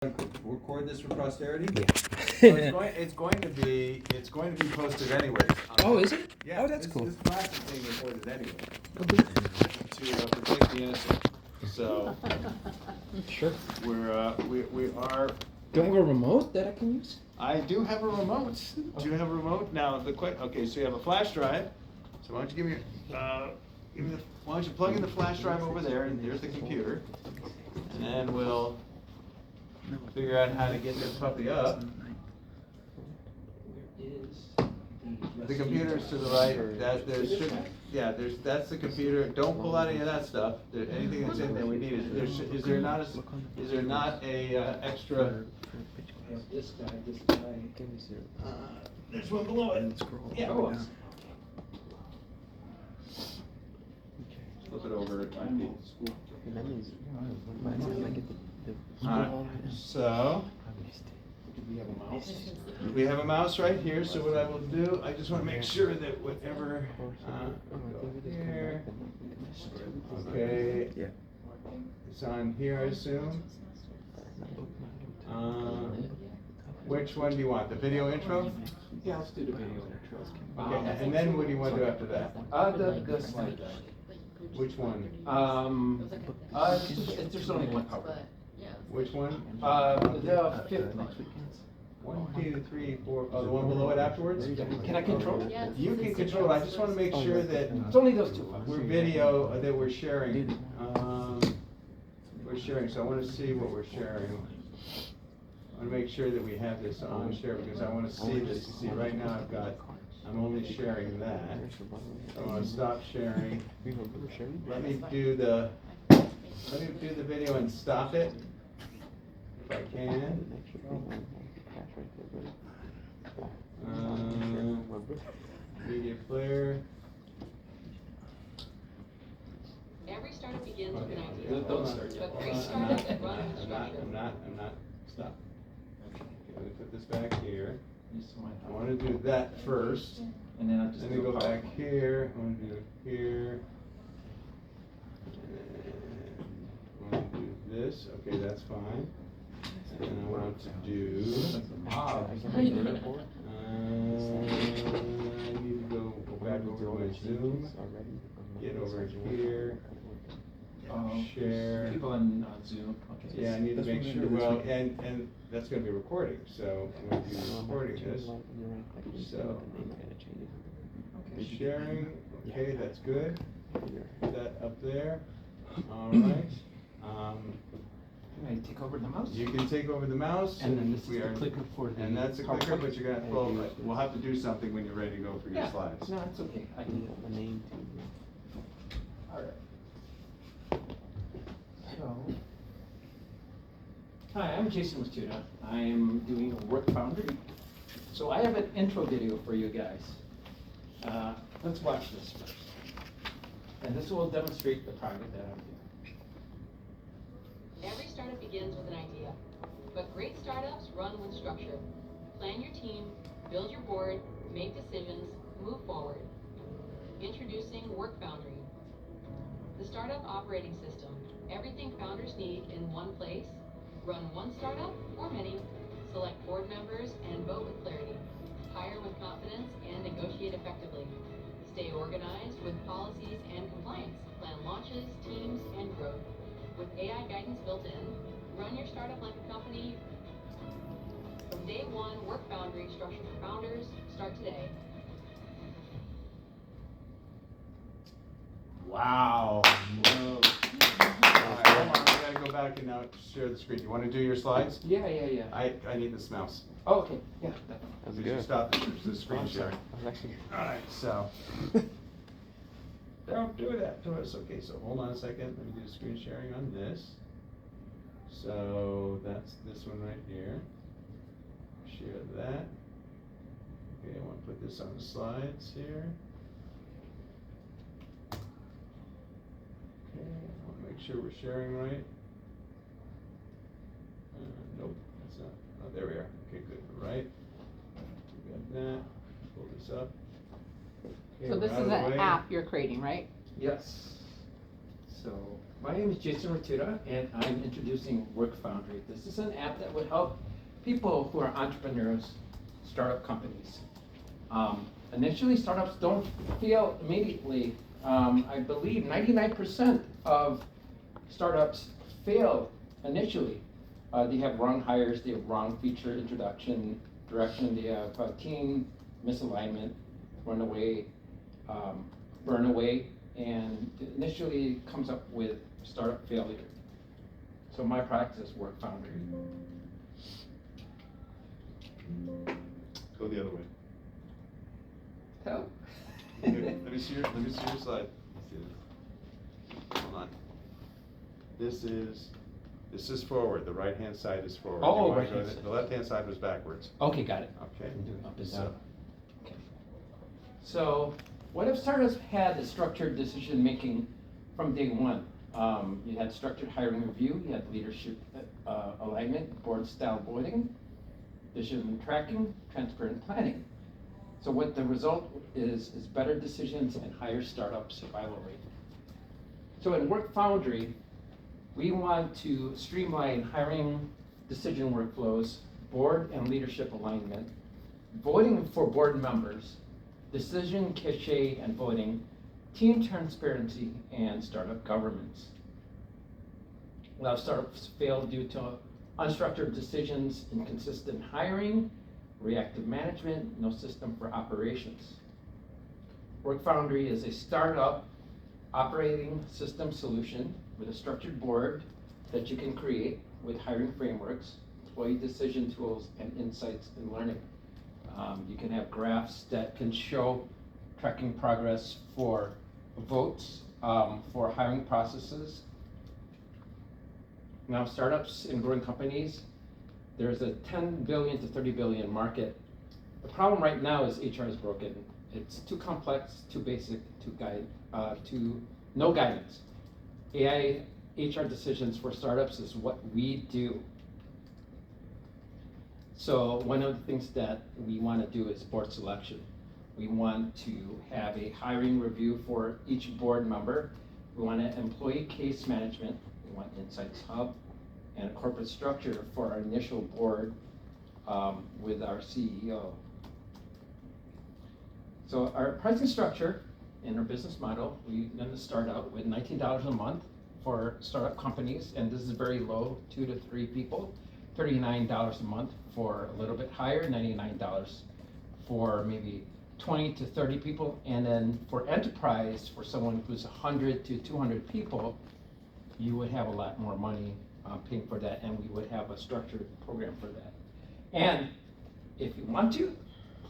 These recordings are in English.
Record this for posterity? So it's going to be posted anyways. Oh, is it? Yeah. Oh, that's cool. This class is being recorded anyway. To protect the innocent. So Sure. we are. Do I have a remote that I can use? I do have a remote. Do you have a remote? Now okay, so you have a flash drive. So why don't you why don't you plug in the flash drive over there, and there's the computer, and then we'll figure out how to get this puppy up. The computer's to the right. That's the computer. Don't pull out any of that stuff. Anything that's in there we need is there not a extra? This guy. There's one below it. Yeah. Flip it over. So we have a mouse right here. So what I will do, I just want to make sure that whatever here, okay, it's on here, I assume. Which one do you want? The video intro? Yeah, let's do the video intro. Okay, and then what do you want to do after that? The slide deck. Which one? There's only one cover. Which one? The fifth one. 1, 2, 3, 4. Oh, the one below it afterwards? Can I control it? You can control it. I just want to make sure that It's only those two. we're video, that we're sharing. We're sharing, so I want to see what we're sharing. I want to make sure that we have this on share because I want to see this. See, right now I'm only sharing that. I want to stop sharing. Let me do the video and stop it if I can. Media player. Every startup begins with an idea. Don't start yet. But great startups run with structure. I'm not. Stop. Okay, let me put this back here. I want to do that first. And then I'll just Let me go back here. I want to do it here. And I want to do this. Okay, that's fine. And I want to do. I need to go back over to my Zoom. Get over here. Share. People on Zoom. Okay. Yeah, I need to make sure. Well, and that's going to be recording. So I'm going to be recording this. So sharing. Okay, that's good. Put that up there. All right. Can I take over the mouse? You can take over the mouse. And then this is the clicker for the. And that's a clicker, but you're gonna. Well, we'll have to do something when you're ready to go for your slides. No, it's okay. I can. All right. So, hi, I'm Jason Mastuda. I am doing Work Foundry. So I have an intro video for you guys. Let's watch this first. And this will demonstrate the project that I'm doing. Every startup begins with an idea. But great startups run with structure. Plan your team, build your board, make decisions, move forward. Introducing Work Foundry, the startup operating system. Everything founders need in one place. Run one startup or many. Select board members and vote with clarity. Hire with confidence and negotiate effectively. Stay organized with policies and compliance. Plan launches, teams, and growth. With AI guidance built in, run your startup like a company. From day one, Work Foundry, structure for founders. Start today. Wow. Whoa. All right, hold on. I gotta go back and now share the screen. You want to do your slides? Yeah. I need this mouse. Oh, okay. Yeah. Did you stop the screen sharing? All right, so. Don't do that to us. Okay, so hold on a second. Let me do the screen sharing on this. So that's this one right here. Share that. Okay, I want to put this on the slides here. Okay, I want to make sure we're sharing right. Nope, that's not. Oh, there we are. Okay, good. Right. We got that. Pull this up. Okay, So this we're out is of the an way. app you're creating, right? Yes. So My name is Jason Rotuda, and I'm introducing Work Foundry. This is an app that would help people who are entrepreneurs start up companies. Initially, startups don't fail immediately. I believe 99% of startups fail initially. They have wrong hires, they have wrong feature introduction, direction, they have team misalignment, runaway, burn away, and initially it comes up with startup failure. So my practice is Work Foundry. Go the other way. Help. Here, let me see your slide. Let's see this. Hold on. This is forward, the right-hand side is forward. Oh, You wanna right-hand go side. The left-hand side was backwards. Okay, got it. Okay. I'm doing up and So- down. Okay. So, what if startups had a structured decision-making from day one? You had structured hiring review, you had leadership alignment, board-style voting, decision tracking, transparent planning. So what the result is better decisions and higher startup survival rate. So in Work Foundry, we want to streamline hiring decision workflows, board and leadership alignment, voting for board members, decision cachet and voting, team transparency, and startup governance. A lot of startups fail due to unstructured decisions, inconsistent hiring, reactive management, no system for operations. Work Foundry is a startup operating system solution with a structured board that you can create with hiring frameworks, employee decision tools, and insights and learning. You can have graphs that can show tracking progress for votes, for hiring processes. Now, startups and growing companies, there's a 10 billion to 30 billion market. The problem right now is HR is broken. It's too complex, too basic, no guidance. AI HR decisions for startups is what we do. So one of the things that we want to do is board selection. We want to have a hiring review for each board member. We want an employee case management. We want Insights Hub and a corporate structure for our initial board with our CEO. So our pricing structure in our business model, we're going to start out with $19 a month for startup companies, and this is very low, 2 to 3 people. $39 a month for a little bit higher, $99 for maybe 20 to 30 people, and then for enterprise, for someone who's 100 to 200 people, you would have a lot more money paying for that, and we would have a structured program for that. And if you want to,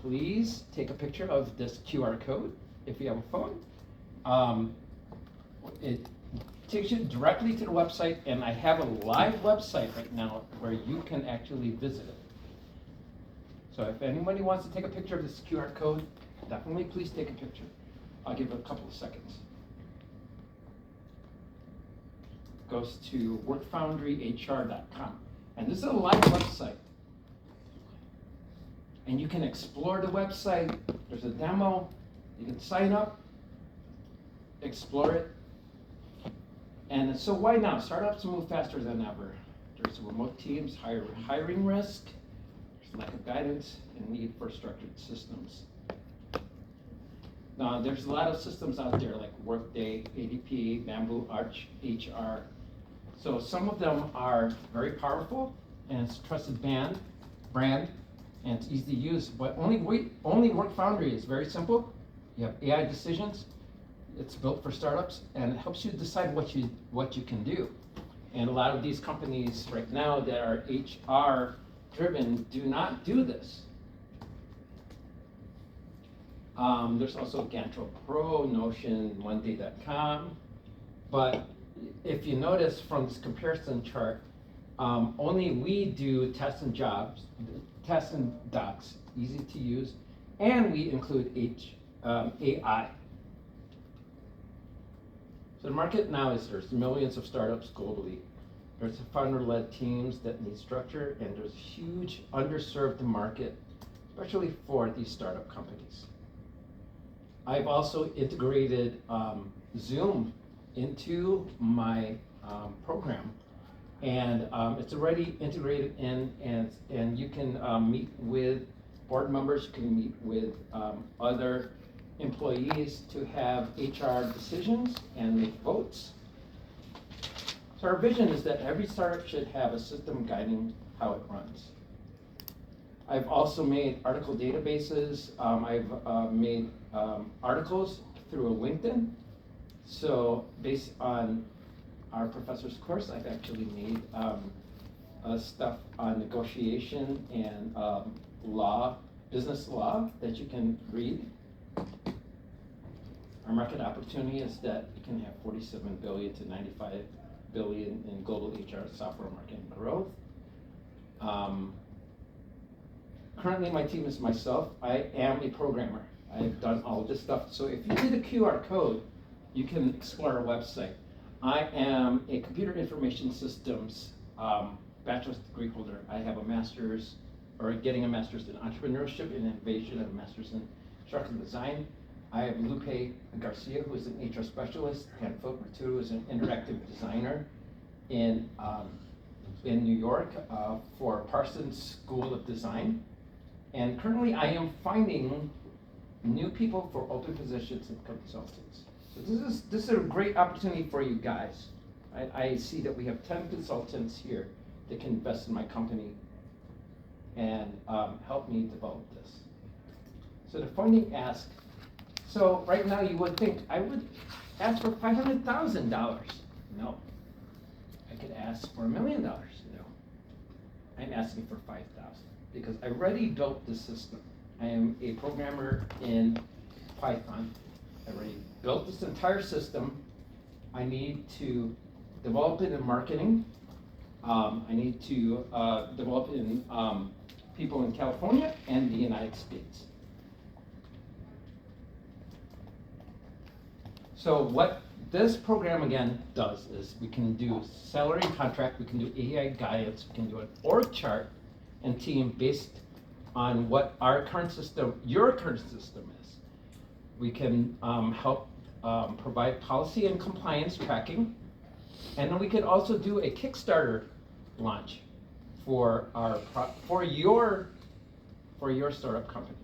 please take a picture of this QR code if you have a phone. It takes you directly to the website, and I have a live website right now where you can actually visit it. So if anybody wants to take a picture of this QR code, definitely please take a picture. I'll give it a couple of seconds. Goes to workfoundryhr.com. And this is a live website. And you can explore the website. There's a demo. You can sign up, explore it. And so why now? Startups move faster than ever. There's remote teams, higher hiring risk, there's lack of guidance, and need for structured systems. Now, there's a lot of systems out there like Workday, ADP, Bamboo, Arch, HR. So some of them are very powerful, and it's a trusted brand, and it's easy to use. But only Work Foundry is very simple. You have AI decisions. It's built for startups, and it helps you decide what you can do. And a lot of these companies right now that are HR driven do not do this. There's also Gantro Pro, Notion, Monday.com. But if you notice from this comparison chart, only we do tests and docs, easy to use, and we include AI. So the market now is there's millions of startups globally. There's founder-led teams that need structure, and there's huge underserved market, especially for these startup companies. I've also integrated Zoom into my program. And it's already integrated in, and you can meet with board members, you can meet with other employees to have HR decisions and make votes. So our vision is that every startup should have a system guiding how it runs. I've also made article databases. I've made articles through LinkedIn. So based on our professor's course, I've actually made stuff on negotiation and law, business law that you can read. Our market opportunity is that it can have 47 billion to 95 billion in global HR software market growth. Currently, my team is myself. I am a programmer. I've done all this stuff. So if you see the QR code, you can explore our website. I am a computer information systems bachelor's degree holder. I have a master's, or getting a master's in entrepreneurship and innovation, and a master's in instructional design. I have Lupe Garcia, who is an HR specialist, and Philip Bertu, who is an interactive designer in New York for Parsons School of Design. And currently I am finding new people for open positions in consultants. So this is a great opportunity for you guys. I see that we have 10 consultants here that can invest in my company and help me develop this. So the funding ask. So right now you would think I would ask for $500,000. No. I could ask for $1 million. No. I'm asking for $5,000 because I already built the system. I am a programmer in Python. I already built this entire system. I need to develop it in marketing. I need to develop it in people in California and the United States. So what this program again does is we can do salary and contract, we can do AI guidance, we can do an org chart and team based on what our current system, your current system is. We can help provide policy and compliance tracking, and then we could also do a Kickstarter launch for your startup company.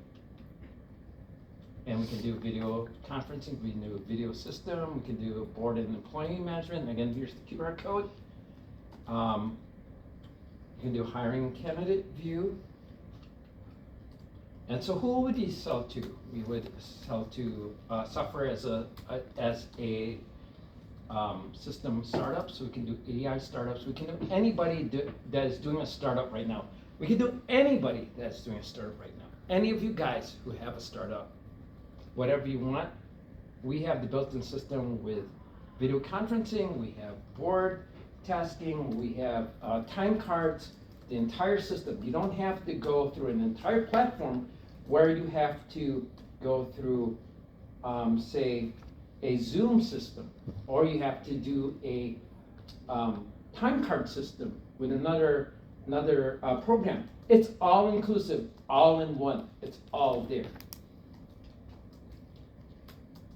And we can do video conferencing, we can do a video system, we can do board and employee management. And again, here's the QR code. You can do hiring candidate view. And so who would you sell to? We would sell to software as a system startup, so we can do AI startups. We can do anybody that is doing a startup right now. We can do anybody that's doing a startup right now. Any of you guys who have a startup, whatever you want, we have the built-in system with video conferencing, we have board tasking, we have time cards, the entire system. You don't have to go through an entire platform where you have to go through, say, a Zoom system, or you have to do a time card system with another program. It's all inclusive, all in one. It's all there.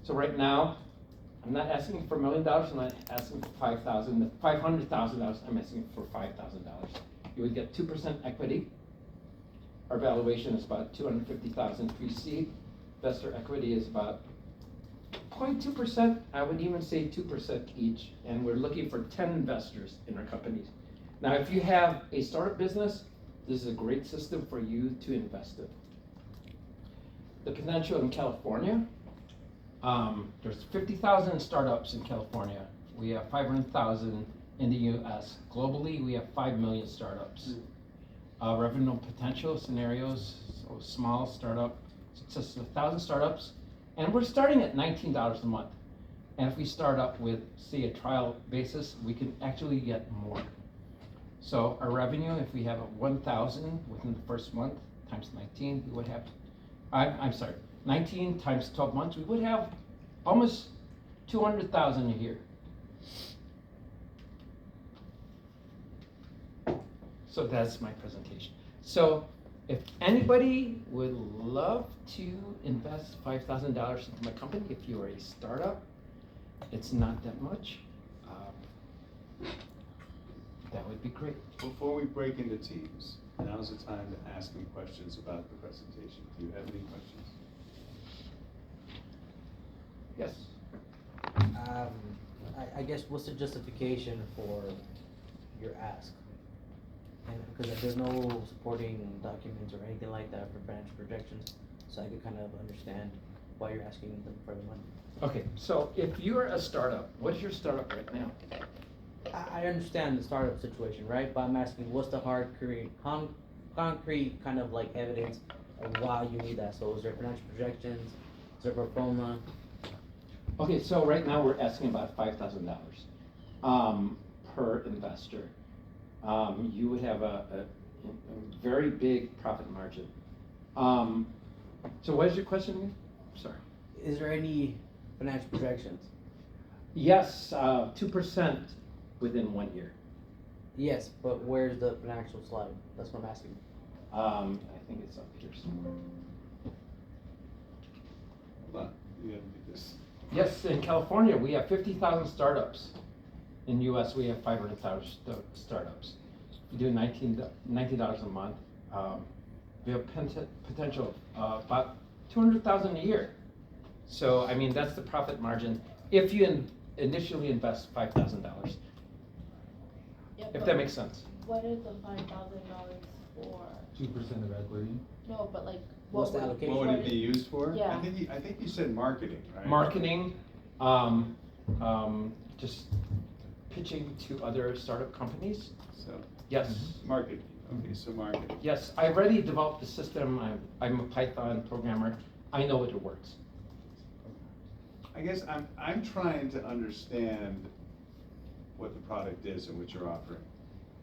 So right now, I'm not asking for $1 million. I'm not asking for $500,000. I'm asking for $5,000. You would get 2% equity. Our valuation is about $250,000 pre-seed. Investor equity is about 0.2%. I would even say 2% each. And we're looking for 10 investors in our companies. Now, if you have a startup business, this is a great system for you to invest in. The potential in California. There's 50,000 startups in California. We have 500,000 in the US. Globally, we have 5 million startups. Revenue potential scenarios, so small startup, success of 1,000 startups. And we're starting at $19 a month. And if we start up with, say, a trial basis, we can actually get more. So our revenue, if we have a 1,000 within the first month, times 19, we would have, I'm sorry, 19 times 12 months, we would have almost 200,000 a year. So that's my presentation. So if anybody would love to invest $5,000 into my company, if you are a startup, it's not that much. That would be great. Before we break into teams, now's the time to ask me questions about the presentation. Do you have any questions? Yes. I guess what's the justification for your ask? And because there's no supporting documents or anything like that for financial projections, so I could kind of understand why you're asking them for the money. Okay, so if you're a startup, what is your startup right now? I understand the startup situation, right? But I'm asking, what's the concrete kind of like evidence of why you need that? So is there financial projections? Is there pro forma? Okay, so right now we're asking about $5,000 per investor. You would have a very big profit margin. So what is your question again? Sorry. Is there any financial projections? Yes, 2% within 1 year. Yes, but where's the financial slide? That's what I'm asking. I think it's up here somewhere. Hold on, you have to do this. Yes, in California, we have 50,000 startups. In US, we have 500,000 startups. We do $19 a month. We have potential of about 200,000 a year. So, I mean, that's the profit margin if you initially invest $5,000. Yeah, If but that makes sense. What is the $5,000 for? 2% of equity. No, but like, What's what the would? allocation? What would it be used for? Yeah. I think you said marketing, right? Marketing, just pitching to other startup companies. So, Yes. marketing, okay, so marketing. Yes, I already developed the system. I'm a Python programmer. I know it works. I guess I'm trying to understand what the product is and what you're offering.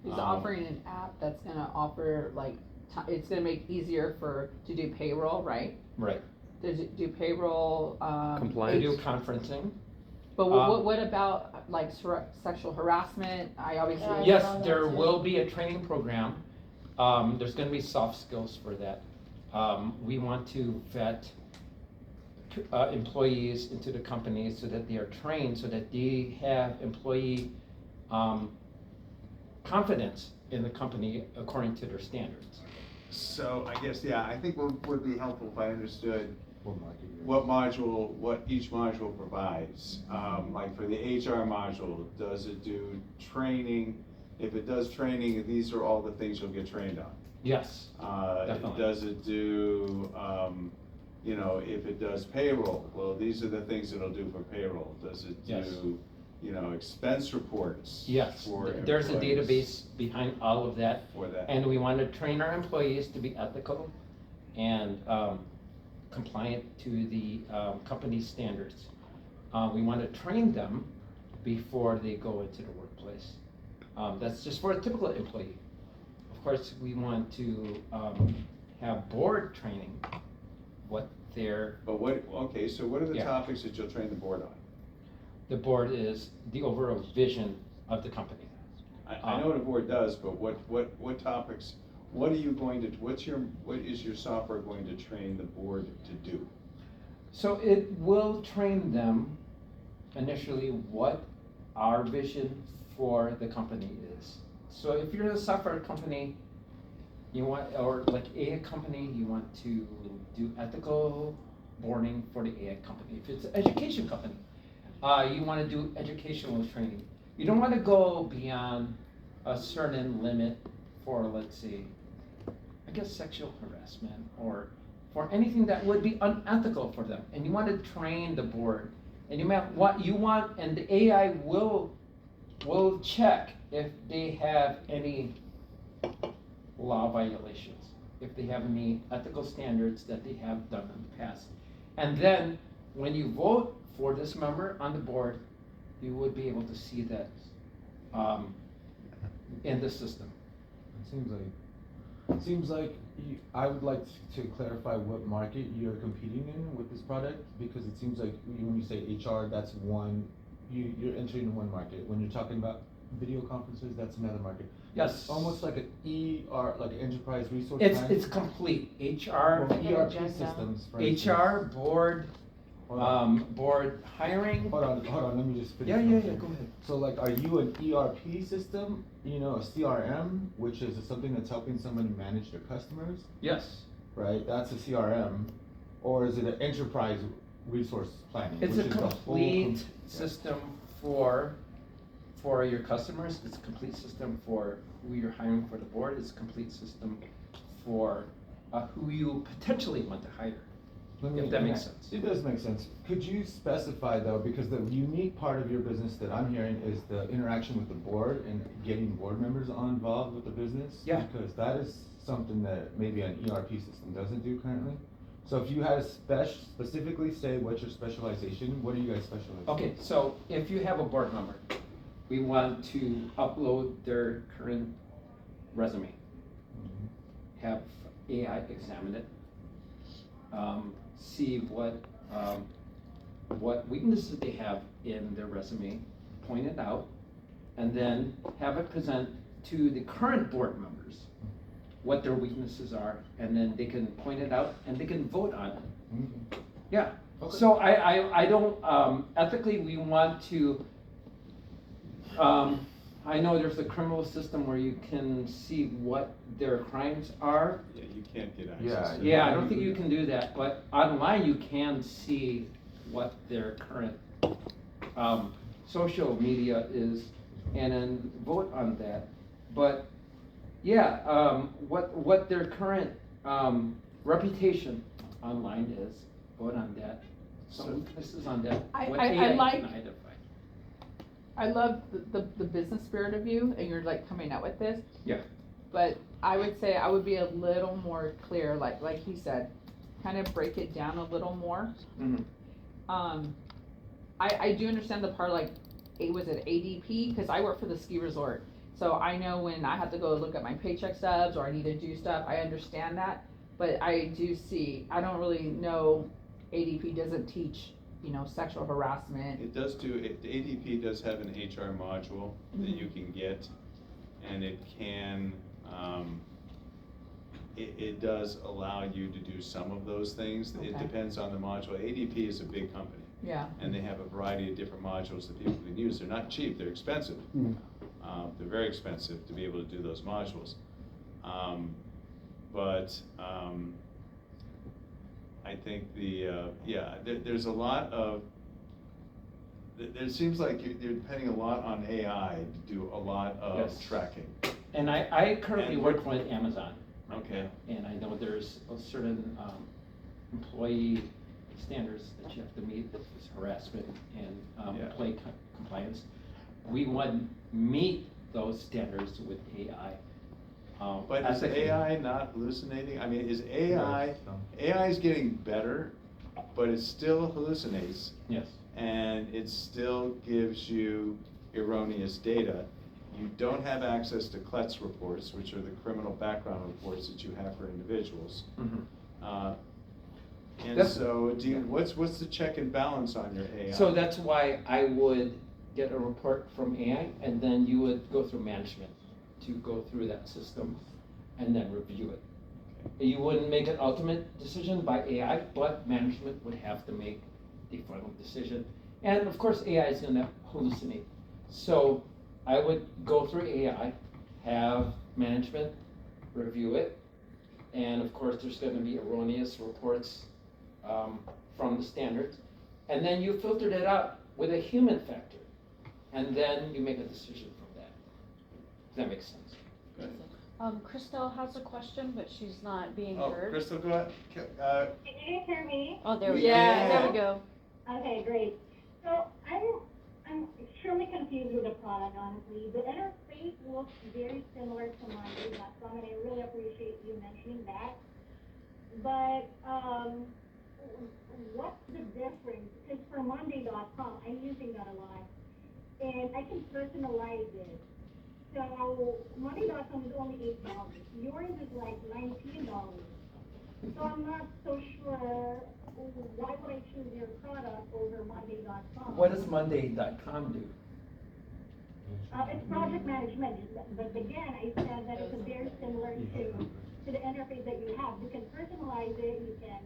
He's Um, offering an app that's gonna offer like, it's gonna make easier to do payroll, right? Right. Do payroll, Video conferencing. but Um, what about like sexual harassment? I obviously. Yeah. Yes, saw that there too. will be a training program. There's gonna be soft skills for that. We want to vet employees into the company so that they are trained, so that they have employee confidence in the company according to their standards. So I guess, yeah, I think what would be helpful if I understood What market you're in. what each module provides. Like for the HR module, does it do training? If it does training, these are all the things you'll get trained on. Yes, definitely. Does it do, if it does payroll, well, these are the things it'll do for payroll. Does it Yes. do, expense reports? Yes, For there's a employees database behind all of that. For that? And we want to train our employees to be ethical and compliant to the company standards. We want to train them before they go into the workplace. That's just for a typical employee. Of course, we want to have board training, what their, But so what are the Yeah. topics that you'll train the board on? the board is the overall vision of the company. I know what a board does, but what topics, what is your software going to train the board to do? So it will train them initially what our vision for the company is. So if you're a software company, or like AI company, you want to do ethical boarding for the AI company. If it's an education company, you want to do educational training. You don't want to go beyond a certain limit for, let's say, I guess sexual harassment or for anything that would be unethical for them. And you want to train the board. And and the AI will check if they have any law violations, if they have any ethical standards that they have done in the past. And then when you vote for this member on the board, you would be able to see that in the system. It seems like I would like to clarify what market you're competing in with this product, because it seems like when you say HR, that's one, you're entering in one market. When you're talking about video conferences, that's another market. Yes. It's almost like an like an enterprise resource. It's planning. complete. HR, Well, ERP agenda. systems, for HR, instance. board, Board hiring. Hold on, let me just finish. Yeah, one yeah, thing. go ahead. So like, are you an ERP system, you know, a CRM, which is something that's helping somebody manage their customers, Yes. right? That's a CRM. Or is it an enterprise resource planning? It's which a is the whole complete yeah. system for your customers, it's a complete system for who you're hiring for the board, it's a complete system for who you potentially want to hire, if that makes sense. It does make sense. Could you specify though, because the unique part of your business that I'm hearing is the interaction with the board and getting board members involved with the business? Yeah. Because that is something that maybe an ERP system doesn't do currently. So if you had to specifically say what's your specialization, what are you guys specialized in? Okay, so if you have a board member, we want to upload their current resume, Mhm. have AI examine it, see what weaknesses they have in their resume, point it out, and then have it present to the current board members what their weaknesses are, and then they can point it out and they can vote on it. Okay. Yeah, Okay. so I don't, ethically, we want to, I know there's a criminal system where you can see what their crimes are. Yeah, you can't get Yeah, access to Yeah, I that. don't think you can do that, but online you can see what their current, social media is, and then vote on that. But, yeah, what their current, reputation online is, vote on that. Some weaknesses on that, what I AI like- can identify. I love the business spirit of you, and you're like coming out with this. Yeah. But I would say I would be a little more clear, like he said, kind of break it down a little more. Mhm. I do understand the part like, was it ADP? Cause I work for the ski resort. So I know when I have to go look at my paycheck stubs or I need to do stuff, I understand that. But I do see, I don't really know, ADP doesn't teach, you know, sexual harassment. It does do, the ADP does have an HR module that you can get, and it can, it does allow you to do some of those things. It Okay. depends on the module. ADP is a big company, Yeah. and they have a variety of different modules that people can use. They're not cheap, they're expensive. They're very expensive to be able to do those modules. I think there's a lot of, it seems like you're depending a lot on AI to do a lot of Yes. tracking. And I currently And work with Amazon. Okay. And I know there's a certain, employee standards that you have to meet, that's harassment and, Yeah. employee compliance. We want to meet those standards with AI. But is ethically. AI not hallucinating? I mean, is AI, Yes, so. AI is getting better, but it still hallucinates, Yes. and it still gives you erroneous data. You don't have access to CLETS reports, which are the criminal background reports that you have for individuals. Mhm. And That's- so, what's the check and balance on your AI? So that's why I would get a report from AI, and then you would go through management to go through that system and then review it. You wouldn't make an ultimate decision by AI, but management would have to make the final decision. And of course, AI is gonna hallucinate. So I would go through AI, have management review it, and of course, there's gonna be erroneous reports from the standards. And then you filtered it out with a human factor, and then you make a decision from that. Does that make sense? Christelle has a question, but she's not being Oh, heard. Crystal, go ahead. Can you guys hear me? Oh, there we We go. can. There we go. Okay, great. So I'm extremely confused with the product, honestly. The interface looks very similar to Monday.com, and I really appreciate you mentioning that. But what's the difference? Because for Monday.com, I'm using that a lot, and I can personalize it. So Monday.com is only $8. Yours is like $19. So I'm not so sure, why would I choose your product over Monday.com? What does Monday.com do? It's project management, but again, I said that it's very similar to the interface that you have. You can personalize it, you can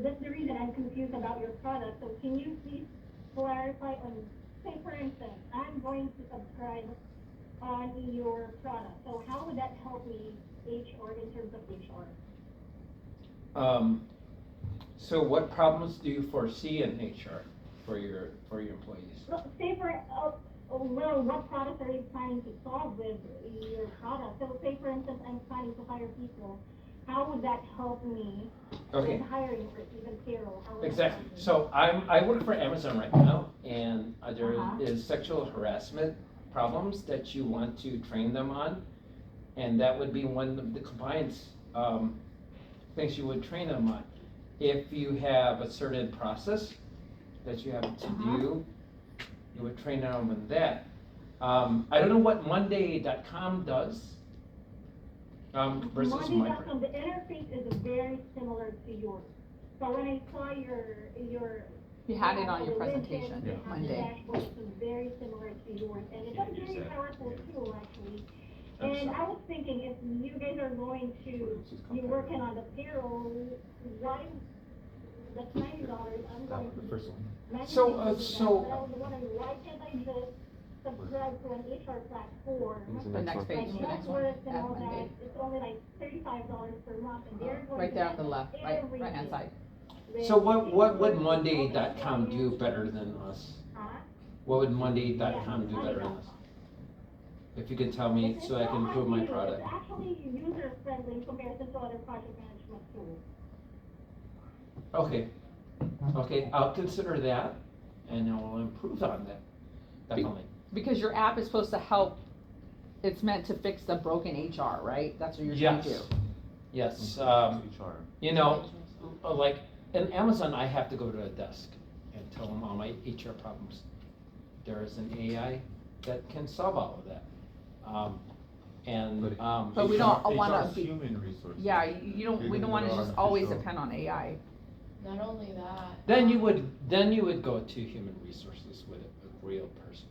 that's the reason I'm confused about your product. So can you please clarify on, say for instance, I'm going to subscribe on your product. So how would that help me HR in terms of HR? So what problems do you foresee in HR for your employees? Well, say for, well, what products are you planning to solve with your product? So say for instance, I'm planning to hire people. How would that help me Okay. with hiring or even payroll? How would that Exactly. help me? So I work for Amazon right now, and there Uh-huh. is sexual harassment problems that you want to train them on, and that would be one of the compliance things you would train them on. If you have a certain process that you have to do, you would train them on that. I don't know what Monday.com does versus Monday.com, the interface is very similar to yours. So when I saw your You had it on your the presentation, widget, you have the Monday. dashboard, it's very similar to yours, and it's Yeah, a use very that. powerful Yeah. tool, actually. I'm And I sorry. was thinking, if you guys are going to be working on the payroll, why, that's $90, I'm That going was to. the first one. manage So, to do that. so- But I was wondering, why can't I just subscribe to an HR platform? The next page, the Like next one, Netflix and add all that, Monday. it's only like $35 per month, and they're going Right to there on get the left, right hand side. So what would Monday.com do better than us? Huh? What would Monday.com do better than us? If you could tell me, It's so I can not improve my new, product. It's actually user-friendly in comparison to other project management tools. Okay, okay, I'll consider that, and I'll improve on that, definitely. Because your app is supposed to help, it's meant to fix the broken HR, right? That's what you're trying to do. Yes, HR. you know, like, in Amazon, I have to go to a desk and tell them all my HR problems. There is an AI that can solve all of that. But we don't wanna HR is be- human resources. Yeah, you don't, we don't wanna just always depend on AI. Not only that. Then you would go to human resources with a real person.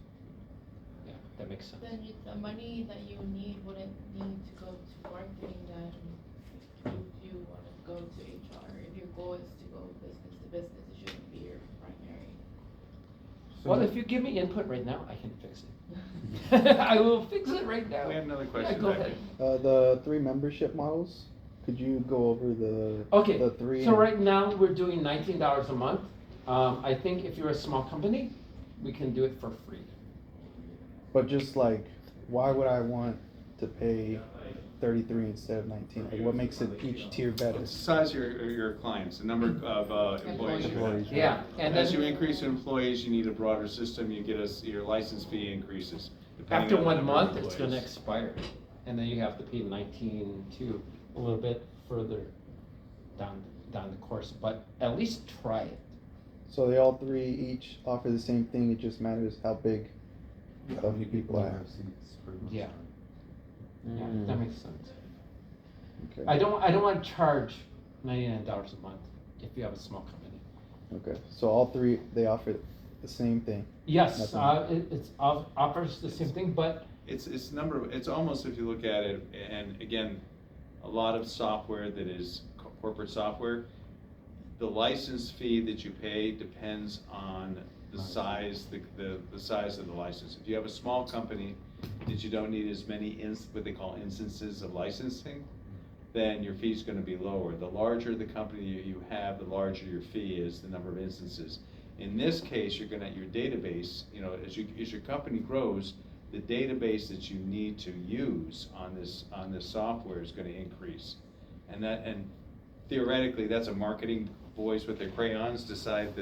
Yeah, that makes sense. Then the money that you need wouldn't need to go to marketing then if you wanna go to HR. If your goal is to go business to business, it shouldn't be your primary. Well, if you give me input right now, I can fix it. I will fix it right now. We have another Yeah, question go back ahead. The 3 membership models, could you go over the Okay, the 3? so right now, we're doing $19 a month. I think if you're a small company, we can do it for free. But just like, why would I want to pay 33 instead of 19? Like, what makes it each tier better? It's the size of your clients, the number of employees you have. Employees. Yeah, and As then you increase in employees, you need a broader system, you get your license fee increases. depending after on the 1 number of month, it's gonna employees. expire. And then you have to pay 19 to a little bit further down the course, but at least try it. So they all 3 each offer the same thing, it just matters how big How of many the people have have. seats per month? Yeah. Yeah, Mm. that makes sense. Okay. I don't wanna charge $99 a month if you have a small company. Okay, so all 3, they offer the same thing. Yes, Nothing. it's offers the same thing, but It's almost, if you look at it, and again, a lot of software that is corporate software, the license fee that you pay depends on the size, the size of the license. If you have a small company that you don't need as many what they call instances of licensing, then your fee's gonna be lower. The larger the company you have, the larger your fee is, the number of instances. In this case, your database, as your company grows, the database that you need to use on this software is gonna increase. And theoretically, that's a marketing boys with their crayons decide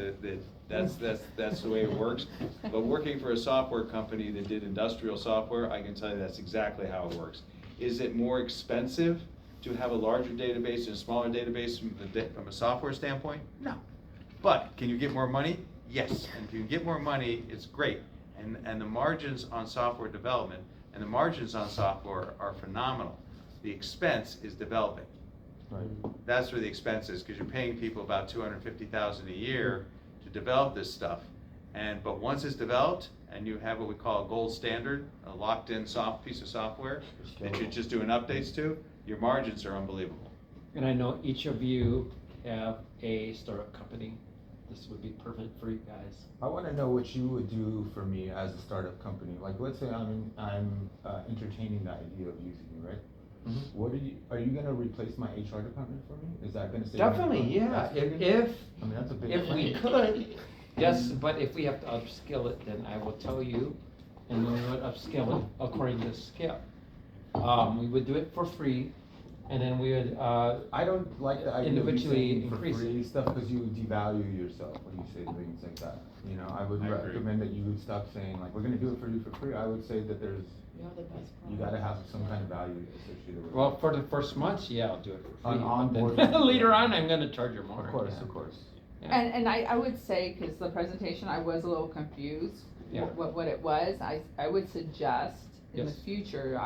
that's the way it works. But working for a software company that did industrial software, I can tell you that's exactly how it works. Is it more expensive to have a larger database and a smaller database from a software standpoint? No. But can you get more money? Yes. And if you get more money, it's great. And the margins on software development and the margins on software are phenomenal. The expense is developing. Right. That's where the expense is, because you're paying people about $250,000 a year to develop this stuff. But once it's developed and you have what we call a gold standard, a locked-in piece of software that you're just doing updates to, your margins are unbelievable. And I know each of you have a startup company, this would be perfect for you guys. I wanna know what you would do for me as a startup company. Like, let's say I'm entertaining the idea of using you, right? Mhm. What are you gonna replace my HR department for me? Is that gonna save? Definitely, money? yeah, That's big if, enough? I mean, that's a big. if we could, yes, but if we have to upskill it, then I will tell you, and then we would upskill it according to scale. We would do it for free, and then we would, I don't like the idea of you individually saying for increase it. free stuff, cause you devalue yourself when you say things like that. You know, I would I agree. recommend that you would stop saying like, we're gonna do it for you for free. I would say that You have the best you gotta have some kind of value associated with it. well, for the first months, yeah, I'll do it for free. On but board. then Later on, I'm gonna charge you more. Of course, yeah. of course. Yeah. And I would say, cause the presentation, I was a little confused, Yeah. what it was, I would suggest in the Yes. future,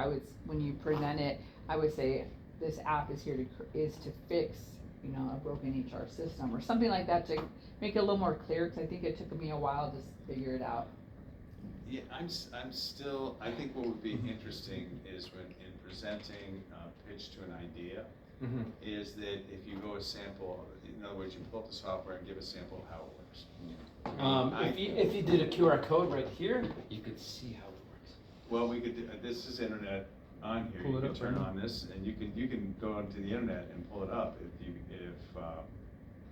when you present it, I would say, this app is here is to fix, you know, a broken HR system, or something like that, to make it a little more clear, cause I think it took me a while to figure it out. Yeah, I'm still, I think what would be interesting is when, in presenting a pitch to an idea, Mhm. is that if you go a sample, in other words, you pull up the software and give a sample of how it works. If you did a QR code right here, you could see how it works. Well, we could, this is internet on here, Pull you it can up turn right now. on this, and you can go onto the internet and pull it up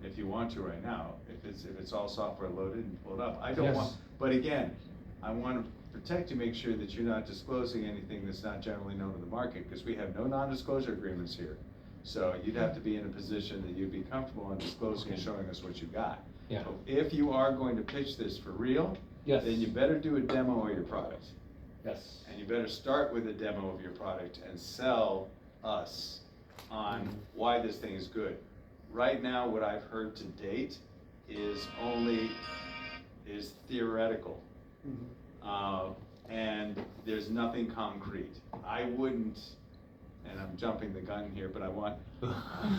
if you want to right now, if it's all software loaded and pull it up. I don't Yes. want, but again, I want to protect you, make sure that you're not disclosing anything that's not generally known in the market, because we have no non-disclosure agreements here. So you'd have to be in a position that you'd be comfortable in disclosing and showing us what you got. Yeah. So if you are going to pitch this for real, Yes. then you better do a demo of your product. Yes. And you better start with a demo of your product and sell us on why this thing is good. Right now, what I've heard to date is theoretical. And there's nothing concrete. I wouldn't, and I'm jumping the gun here, but I want.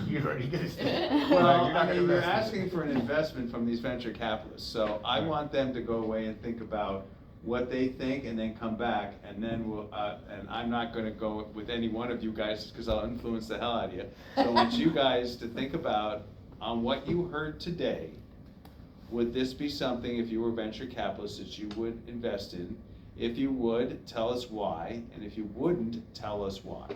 You're already gonna say. Well, you're not I gonna mean, you're invest. asking for an investment from these venture capitalists, so I want them to go away and think about what they think and then come back, and then we'll, and I'm not gonna go with any one of you guys, because I'll influence the hell out of you. So I want you guys to think about, on what you heard today, would this be something, if you were venture capitalists, that you would invest in? If you would, tell us why, and if you wouldn't, tell us why.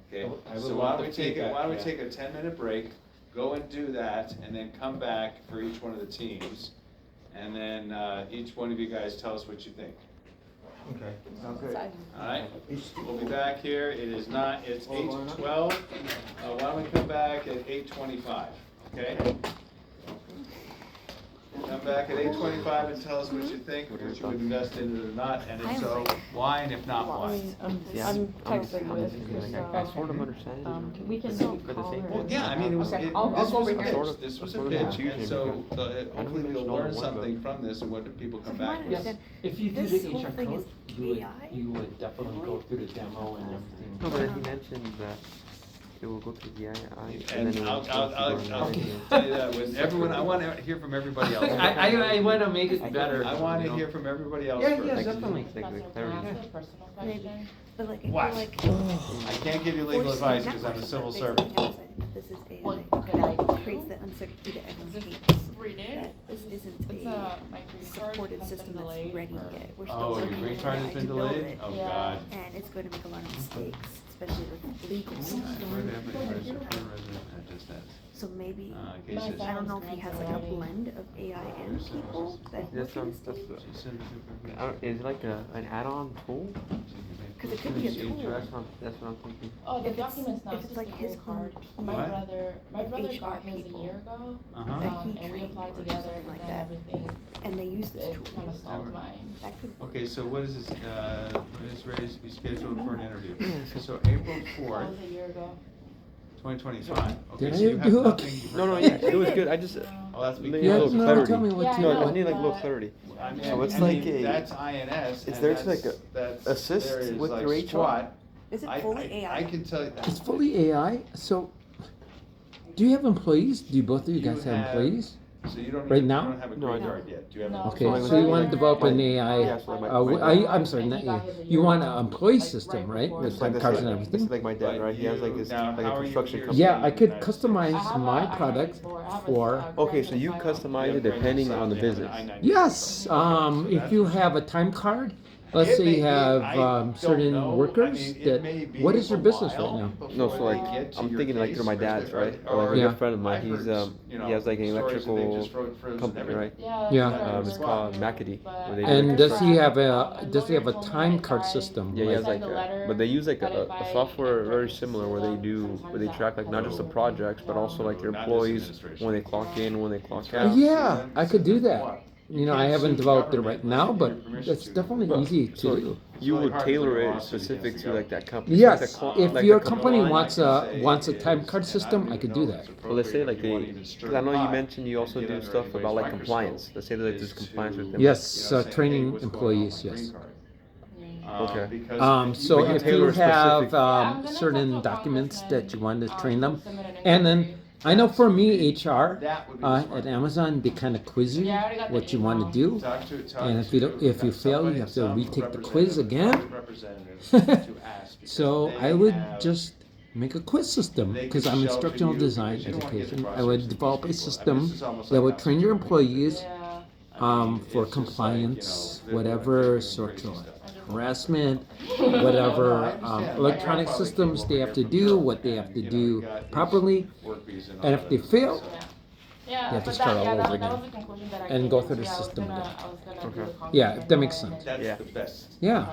Okay, I would so want why don't the we take feedback, why don't we yeah. take a 10-minute break, go and do that, and then come back for each one of the teams, and then each one of you guys tell us what you think. Okay, sounds good. All right, we'll be back here. It's 8:12. Why don't we come back at 8:25? Okay. Come back at 8:25 and tell us what you think, what you would invest in it or not, and if so, why, and if not, why. I'm texting with I sort of understand it. we can For the sake Well, yeah, I mean, it was, Okay, this I'll was go a over pitch, here. this was a Sort of pitch, yeah. and so hopefully mention we'll all learn the one, something from this and what do people come From what back I with. understand, If you do this the whole HR thing code, is you would, AI? you would definitely go through the demo and everything. No, but he mentioned that it will go to the AI. And then it will I'll go to tell the you that, when everyone, I want to hear from everybody else. I wanna make it better. I want to hear from everybody else Yeah, first. yeah, definitely. Like the Professor, can I clarity. ask a personal question? But like, What? I feel like. I can't give you legal advice because I'm a civil servant. This is AI. What could I do? Creates the uncertainty that everyone Just hates. read it. That this isn't It's my green card supported has been system that's delayed ready for- yet. We're still Oh, your learning green AI card has to been build delayed? it, Oh, Yeah. God. and it's going to make a lot of mistakes, especially with legal stuff. So maybe, Okay, so- I don't know if he has like a blend of AI and people that look That's into that's stuff. is it like an add-on tool? Cause it could be a tool. That's what I'm thinking. Oh, the If it's- document's not if it's just like a his green card. own My What? brother HR got his a people. year ago, Uh-huh. That he and we trained applied or together, something and like then that. everything, And they use this it tool. kinda stalled mine. That could. Okay, so what is this, is ready to be scheduled for an interview? So April That 4th, was a year ago. 2025. Okay, Did so I you have do nothing. okay? No, yeah, it was good. I just Oh, that's need because. a little no, clarity. tell me what Yeah, I you- No, know, I need like a little but- clarity. I mean, So it's I like mean, a- that's INS. is and there that's- like a that's- assist there is with like your HR? SWAT. Is it I- fully I AI? can tell you. It's fully AI, so, do you have employees? Do you both of you guys have employees? So you don't Right even, you now? don't have a No, I green card yet, do you have? No. a- Okay, like so you my- wanna develop an AI, Yeah, so like I'm sorry, not AI, you want an employee system, right, with It's like time this, cards like, and this is everything? like my dad, right? He has like his, Now, like how a are you construction here? company. Yeah, I could United States. customize my product for, Okay, so you customize it depending on the business. yes, if you have a time card, let's say you have, certain workers that, what is your business right now? No, so like, I'm thinking like through my dad's, right? Or like a Yeah. good friend of mine, he has like an electrical company, right? Yeah. It's called McAdee. Where they do And like- does he have a time card system? Yeah, he has like- like, but they use like a software very similar where they track like not just the projects, but also like your employees when they clock in, when they clock out. Yeah, I could do that. You know, I haven't developed it right now, but it's definitely easy to So do. you would tailor it specific to like that company. So, like, Yes, the cl- if like your the company compliance- wants a time card system, I could do that. Well, let's say like because I know you mentioned you also do stuff about like compliance. Let's say that like, there's compliance with them. Yes, training employees, yes. Okay. So But you if you tailor have specific- certain documents that you want to train them, and then I know for me, HR at Amazon, they kind of quiz you what you want to do, and if you fail, you have to retake the quiz again. So I would just make a quiz system because I'm instructional design education. I would develop a system that would train your employees for compliance, whatever sort of harassment, whatever electronic systems they have to do, what they have to do properly, and if they fail, Yeah, have to but start all over that again was the conclusion that I and came go to. through the Yeah, I was system gonna- again. I was gonna do Okay. the conclusion Yeah, if that makes on- sense. That's Yeah. the best. Yeah.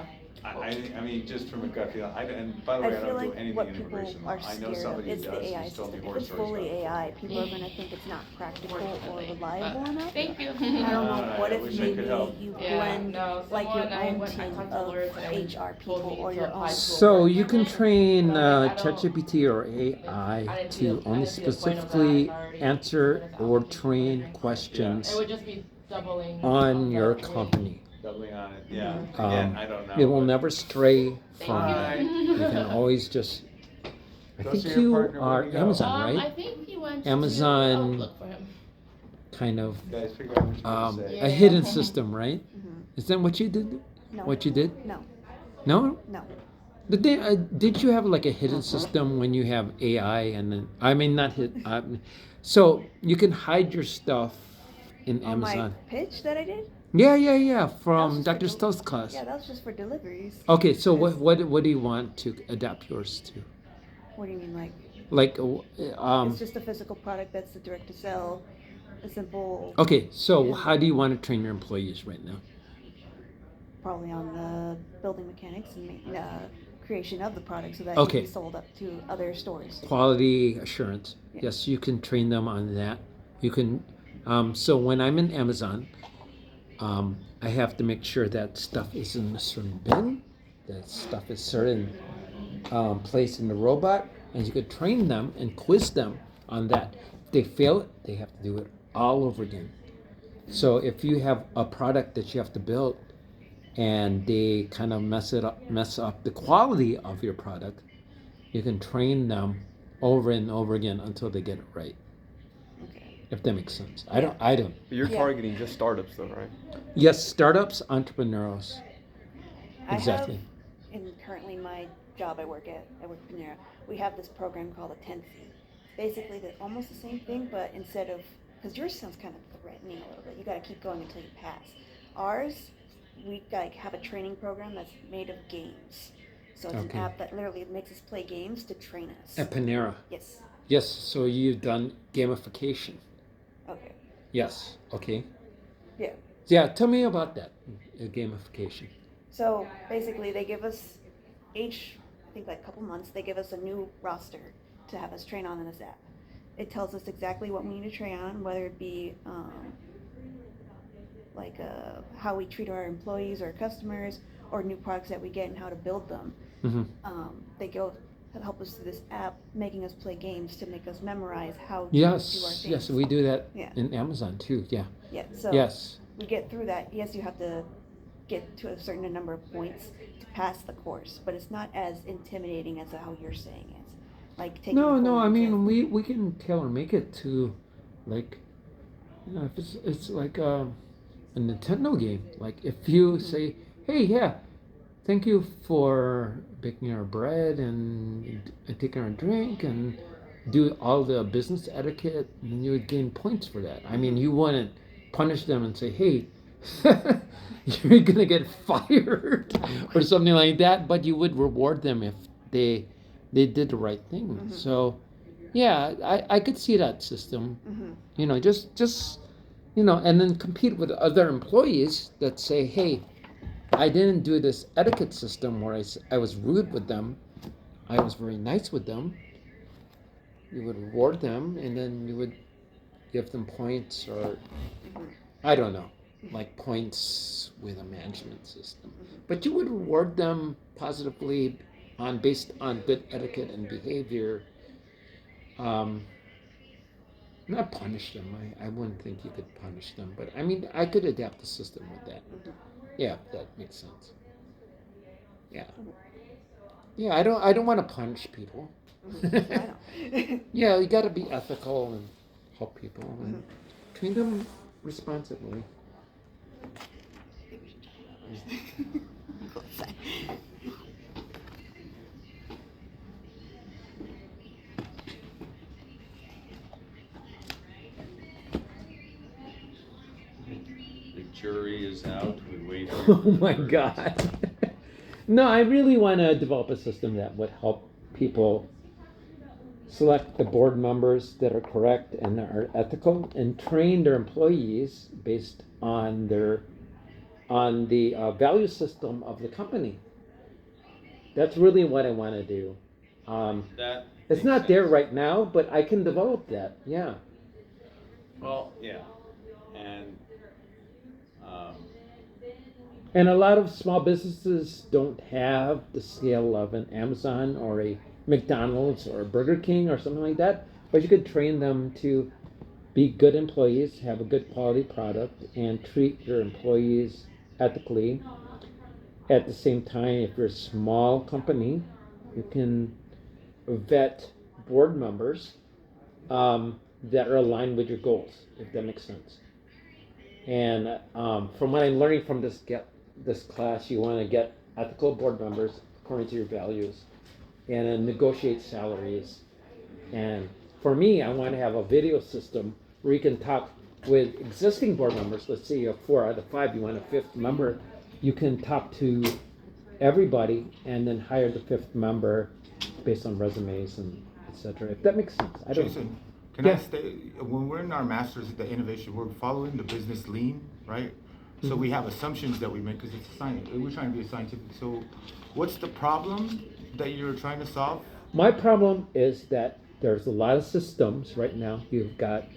I mean, just from a gut feel, and by the I way, I feel don't do like anything what in people immigration law. are I know scared of somebody who is does, the AI who's told me system. If horror it's stories fully about it. AI, people are gonna think it's not practical or reliable enough. Thank you. I don't know, what I if wish I maybe could help. you Yeah, blend no, like your someone, I own went- I team talked to of lawyers and HR told people me or to your apply own. to So you can train But, like, I don't- ChatGPT or I AI didn't to see the- I only didn't see the point of that. specifically I already answer submitted or the train application. questions It would just be doubling. on your doubling. company. Doubling on it, yeah. Um, Again, I don't know. It will but- never stray from Thank that. you. You can always just, I Go think see your you partner when are you go. Amazon, I right? think he went Amazon- to, I'll look for him. Kind of, Guys, figure out what you're gonna say. a hidden system, right? Mhm. Is that what you did? No. What you did? No, No? no. Did you have like a hidden system when you have AI and then, I mean, not hid, so you can hide your stuff in On my Amazon? pitch that I did? Yeah, from was just Dr. for Stowe's class. Yeah, that was just for deliveries. Okay, so what do you want to adapt yours to? What do you mean, like, Like, it's just a physical product that's the direct to sell, a simple, okay, so how do you want to train your employees right now? probably on the building mechanics and creation of the product so that it Okay. can be sold up to other stores. Quality assurance. Yeah. Yes, you can train them on that. You can, so when I'm in Amazon, I have to make sure that stuff is in a certain bin, that stuff is certain place in the robot, and you could train them and quiz them on that. If they fail it, they have to do it all over again. So if you have a product that you have to build and they kind of mess up the quality of your product, you can train them over and over again until they get it right. Okay. If that makes sense. I don't. But you're Yeah. targeting just startups though, right? Yes, startups, entrepreneurs. I Exactly. have, in currently my job I work at Panera, we have this program called a 10C. Basically, they're almost the same thing, but instead of, because yours sounds kind of threatening a little bit, you got to keep going until you pass. Ours, we like have a training program that's made of games. So it's Okay. an app that literally makes us play games to train us. At Panera. Yes. Yes, so you've done gamification. Okay. Yes, okay. Yeah. Yeah, tell me about that, gamification. So basically, they give us each, I think, like couple months, they give us a new roster to have us train on in this app. It tells us exactly what we need to train on, whether it be how we treat our employees or customers, or new products that we get and how to build them. Mm-hmm. They go help us through this app, making us play games to make us memorize how to do our things. Yes, we do that Yeah. in Amazon too, yeah. Yeah. So Yes. we get through that. Yes, you have to get to a certain number of points to pass the course, but it's not as intimidating as how you're saying it. Like taking No, the I whole mean, exam. we can tailor make it to, like, You know, if it's like a Nintendo game. Like if you say, "Hey, yeah, thank you for baking our bread and taking our drink and do all the business etiquette," and then you would gain points for that. I mean, you wouldn't punish them and say, "Hey, you're gonna get fired," or something like that, but you would reward them if they did the right thing. So, yeah, I could see that system. You know, just you know, and then compete with other employees that say, "Hey, I didn't do this etiquette system where I was rude with them. I was very nice with them." You would reward them, and then you would give them points, or I don't know, like points with a management system. But you would reward them positively based on good etiquette and behavior. Not punish them. I wouldn't think you could punish them, but I mean, I could adapt the system with that. Yeah, that makes sense. Yeah. Yeah, I don't want to punish people. Yeah, you got to be ethical and help people and treat them responsibly. The jury is out, we wait. Oh my God. No, I really want to develop a system that would help people select the board members that are correct and that are ethical, and train their employees based on the value system of the company. That's really what I want to do. That It's not there right now, but I can develop that. Yeah. Well, yeah, and And a lot of small businesses don't have the scale of an Amazon or a McDonald's or a Burger King or something like that, but you could train them to be good employees, have a good quality product, and treat your employees ethically. At the same time, if you're a small company, you can vet board members that are aligned with your goals, if that makes sense. And from what I'm learning from this class, you want to get ethical board members according to your values, and then negotiate salaries. And for me, I want to have a video system where you can talk with existing board members. Let's say you have 4 out of 5, you want a 5th member. You can talk to everybody and then hire the 5th member based on resumes and etc. If that makes sense. I don't Jason, can I stay, when we're in our masters at the innovation, we're following the business lean, right? So we have assumptions that we make because it's science. We're trying to be scientific. So what's the problem that you're trying to solve? My problem is that there's a lot of systems right now. You've got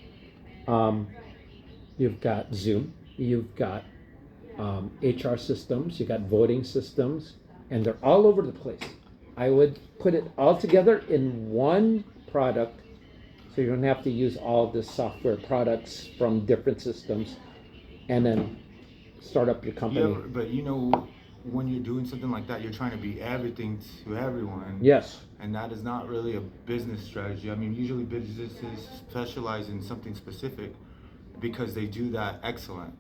Zoom, you've got HR systems, you've got voting systems, and they're all over the place. I would put it all together in one product, so you don't have to use all the software products from different systems, and then start up your company. Yeah, but you know, when you're doing something like that, you're trying to be everything to everyone. Yes. And that is not really a business strategy. I mean, usually businesses specialize in something specific because they do that excellent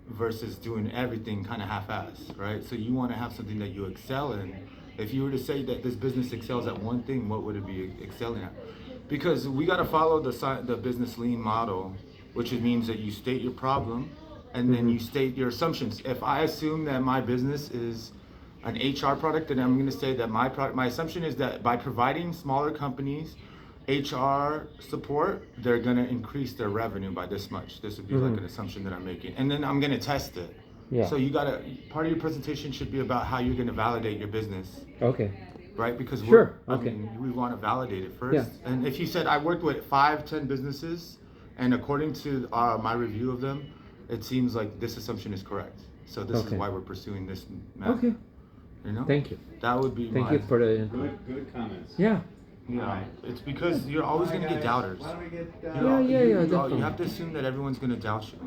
versus doing everything kind of half-assed, right? So you want to have something that you excel in. If you were to say that this business excels at one thing, what would it be excelling at? Because we got to follow the business lean model, which means that you state your problem and then you state your assumptions. If I assume that my business is an HR product, then I'm going to say that my assumption is that by providing smaller companies HR support, they're going to increase their revenue by this much. This would be like an assumption that I'm making. And then I'm going to test it. Yeah. So you got to, part of your presentation should be about how you're going to validate your business. Okay. Right? Because I mean, we want to validate it first. Yeah. And if you said, I worked with 5-10 businesses, and according to my review of them, it seems like this assumption is correct. So this is why we're pursuing this method. Okay. You know? Thank you. That would be Thank you for the input. Good comments. Yeah. Yeah, it's because you're always going to get doubters. Why don't we get, You definitely. have to assume that everyone's going to doubt you.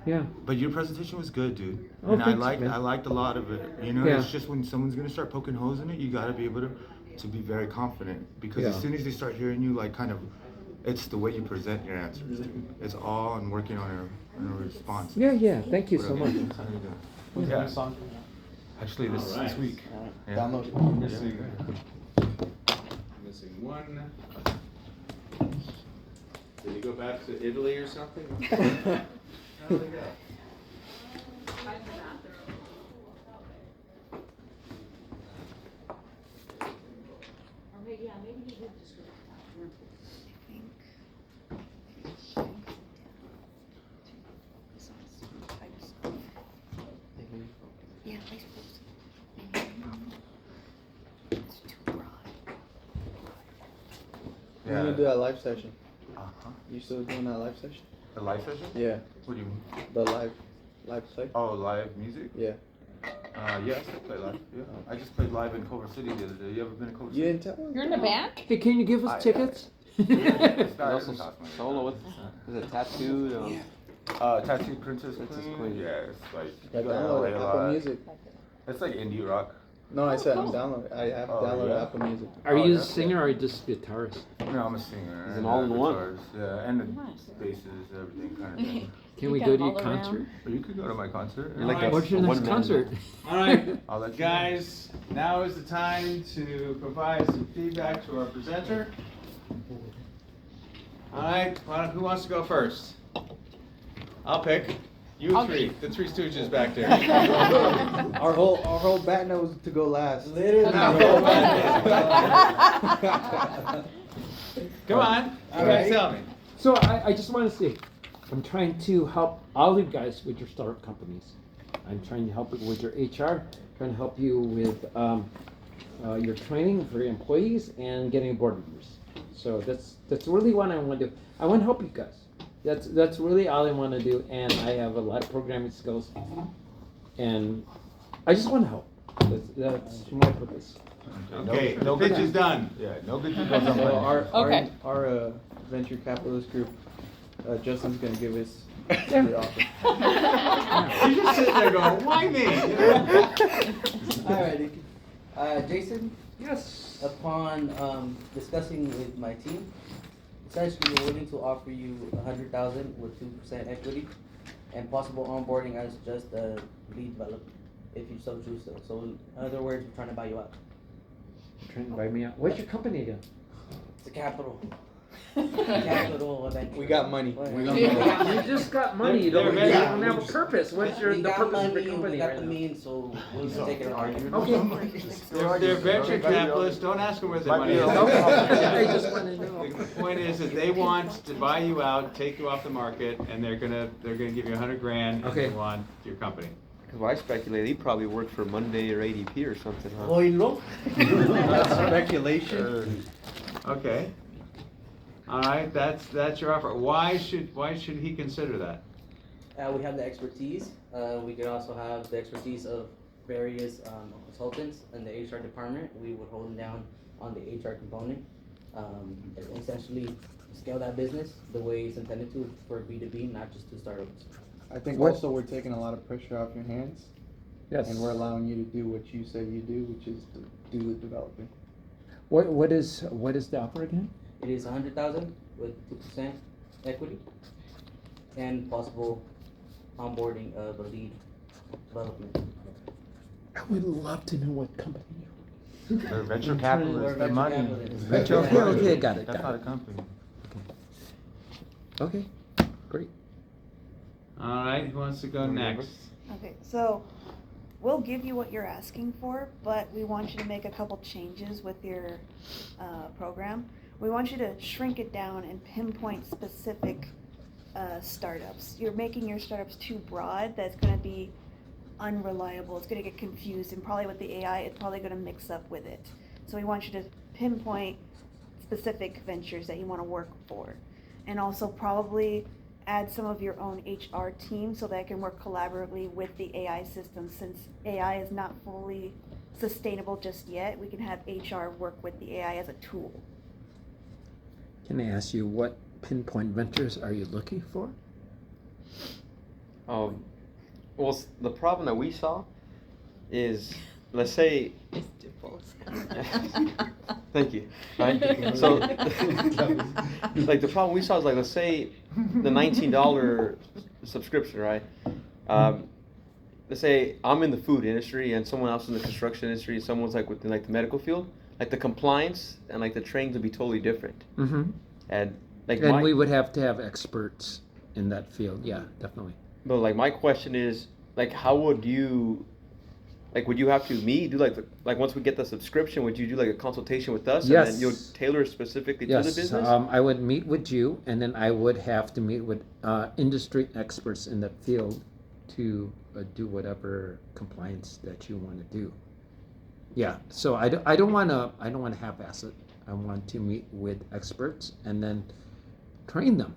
Yeah. But your presentation was good, dude. Oh, and thanks, I man. liked a lot of it. You know, Yeah. it's just when someone's going to start poking holes in it, you got to be able to be very confident. Because as Yeah. soon as they start hearing you, like, kind of It's the way you present your answers. It's all on working on a response. Yeah, thank you so much. Yeah. Actually, this week. Yeah. Download it. Missing one. Did he go back to Italy or something? How'd they go? Yeah, I suppose. It's too broad. We're gonna do that live session. Uh-huh. You still doing that live session? The live session? Yeah. What do you mean? The live play? Oh, live music? Yeah. Yeah, I still play live. Yeah. I just played live in Culver City the other day. You ever been to Culver City? You didn't tell me? You're in a band? Hey, can you give us tickets? It's not- Also it costs money. solo with is it tattooed? Tattoo Princess Princess Queen. Queen. Yeah, it's like Yeah, you gotta download play it, a Apple lot. Music. It's like indie rock. No, I said I'm downloading. I have Oh, downloaded yeah? Apple Music. Are Oh, you yeah? a singer or are you just a guitarist? No, I'm a singer. He's an and, all-in-one. guitars, yeah, and the basses, everything kind of thing. Can we go to your concert? But you could go to my concert. You're like a- What's your next concert? All right, I'll let you guys, now is the time to provide some feedback to our presenter. All right, who wants to go first? I'll pick. You I'll three, the Three Stooges back there. Our whole bat knows to go last. Come on, you guys tell me. So I just want to say, I'm trying to help all you guys with your startup companies. I'm trying to help you with your HR, trying to help you with your training for your employees and getting board members. So that's really what I want to do. I want to help you guys. That's really all I want to do, and I have a lot of programming skills, and I just want to help. That's my purpose. Okay, the pitch is done. Yeah, no good deed goes So unpunished. our venture capitalist group, Justin's gonna give us the offer. You're just sitting there going, why me? Alrighty. Jason, Yes. upon discussing with my team, essentially we're willing to offer you $100,000 with 2% equity and possible onboarding as just a lead developer, if you so choose so. So in other words, we're trying to buy you out. Trying to buy me out. What's your company again? It's a capital. Capital event. We got money. We got money. You just got money. You don't have a purpose. What's We the got purpose of money your and company we got right the now? means, so we'll just take it on. They're venture capitalists, don't ask them where their money is. I just want to know. The point is that they want to buy you out, take you off the market, and they're gonna give you $100 grand, and they Okay. want your company. Because I speculate he probably worked for Monday or ADP or something, huh? Oilo. That's speculation. Okay. All right, that's your offer. Why should he consider that? We have the expertise. We could also have the expertise of various consultants in the HR department. We would hold them down on the HR component. Essentially scale that business the way it's intended to for B2B, not just to startups. I think What- also we're taking a lot of pressure off your hands. Yes. And we're allowing you to do what you say you do, which is to do the developing. What is the offer again? It is 100,000 with 2% equity and possible onboarding of a lead development. I would love to know what company you They're venture capitalists, they're money. Venture- okay, got it, That's got not it. a company. Okay, great. All right, who wants to go next? Okay, so we'll give you what you're asking for, but we want you to make a couple changes with your program. We want you to shrink it down and pinpoint specific startups. You're making your startups too broad. That's going to be unreliable. It's going to get confused, and probably with the AI, it's probably going to mix up with it. So we want you to pinpoint specific ventures that you want to work for, and also probably add some of your own HR team so that it can work collaboratively with the AI system. Since AI is not fully sustainable just yet, we can have HR work with the AI as a tool. Can I ask you what pinpoint ventures are you looking for? Well, the problem that we saw is let's say. Thank you. Right? So, like the problem we saw is like, let's say the $19 subscription, right? Let's say I'm in the food industry and someone else in the construction industry, and someone's like within like the medical field, like the compliance and like the trainings would be totally different. Mm-hmm. And like And we would have to have experts in that field. Yeah, definitely. But like my question is, like, how would you, like, would you have to do like once we get the subscription, would you do like a consultation with us? Yes. And then you'll tailor specifically to the business? I would meet with you, and then I would have to meet with industry experts in that field to do whatever compliance that you want to do. Yeah. So I don't want to half-ass it. I want to meet with experts and then train them,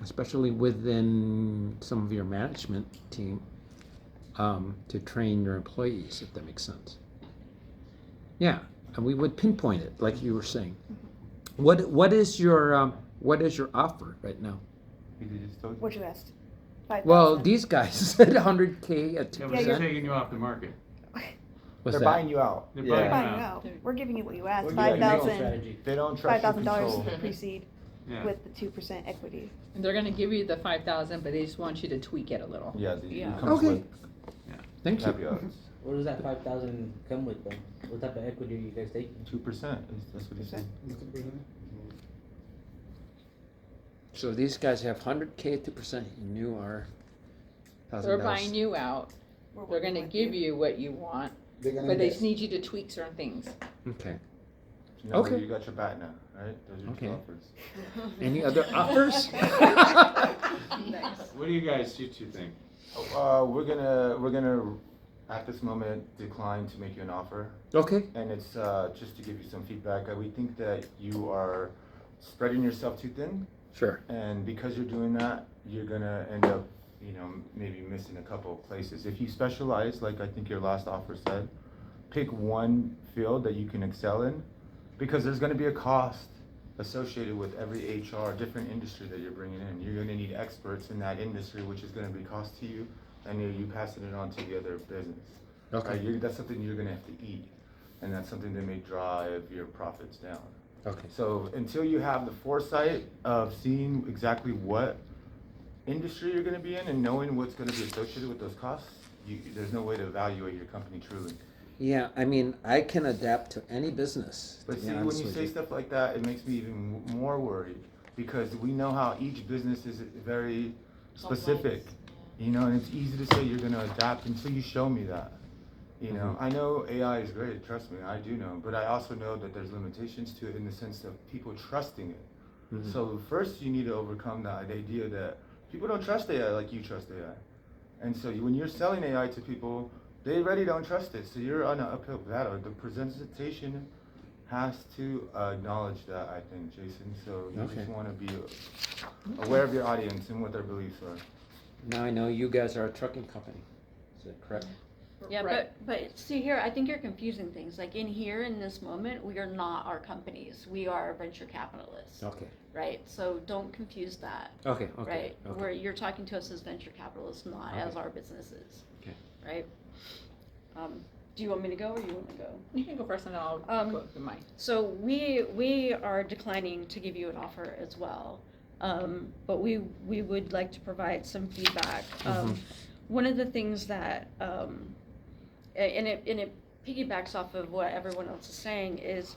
especially within some of your management team, to train your employees, if that makes sense. Yeah, and we would pinpoint it, like you were saying. What is your offer right now? What you asked? 5,000. Well, these guys said 100K at 2%. Yeah, but they're taking you off the market. What's They're that? buying you out. They're They're buying buying you you out. out. We're giving you what you asked, Well, yeah, $5,000. They don't trust your $5,000 control. pre-seed Yeah. with the 2% equity. And they're gonna give you the 5,000, but they just want you to tweak it a little. Yeah, Yeah. it comes Okay. with Thank you. caveats. What does that 5,000 come with though? What type of equity are you guys taking? 2%, that's what he said. So these guys have 100K at 2%. You are $1,000. They're buying you out. We're They're working gonna with give you what you want, They're gonna but they guess. just need you to tweak certain things. Okay. No, Okay. you got your bat now, right? Those are Okay. your offers. Any other offers? What do you two think? We're gonna, at this moment, decline to make you an offer. Okay. And it's just to give you some feedback. We think that you are spreading yourself too thin. Sure. And because you're doing that, you're gonna end up, maybe missing a couple of places. If you specialize, like I think your last offer said, pick one field that you can excel in, because there's gonna be a cost associated with every HR, different industry that you're bringing in. You're gonna need experts in that industry, which is gonna be cost to you, and you passing it on to the other business. Okay. Right? That's something you're gonna have to eat, and that's something that may drive your profits down. Okay. So until you have the foresight of seeing exactly what industry you're gonna be in and knowing what's gonna be associated with those costs, there's no way to evaluate your company truly. Yeah, I mean, I can adapt to any business. But to be see, when honest you with say stuff like that, it makes me even more worried, because we know how each business is very specific, and it's easy to say you're gonna adapt until you show me that. I know AI is great, trust me, I do know, but I also know that there's limitations to it in the sense of people trusting it. Mhm. So first you need to overcome that idea that people don't trust AI like you trust AI. And so when you're selling AI to people, they already don't trust it, so you're on an uphill battle. The presentation has to acknowledge that, I think, Jason, so you Okay. just wanna be aware of your audience and what their beliefs are. Now I know you guys are a trucking company. Is that correct? Yeah, Right. but see here, I think you're confusing things. Like in here, in this moment, we are not our companies. We are venture capitalists, Okay. right? So don't confuse that, Okay, okay. right? Okay. Where you're talking to us as venture capitalists, not as Okay. our businesses, Okay. right? Do you want me to go or you want to go? You can go first and then I'll go to mine. So we are declining to give you an offer as well, but we would like to provide some feedback. One of the things that and it piggybacks off of what everyone else is saying is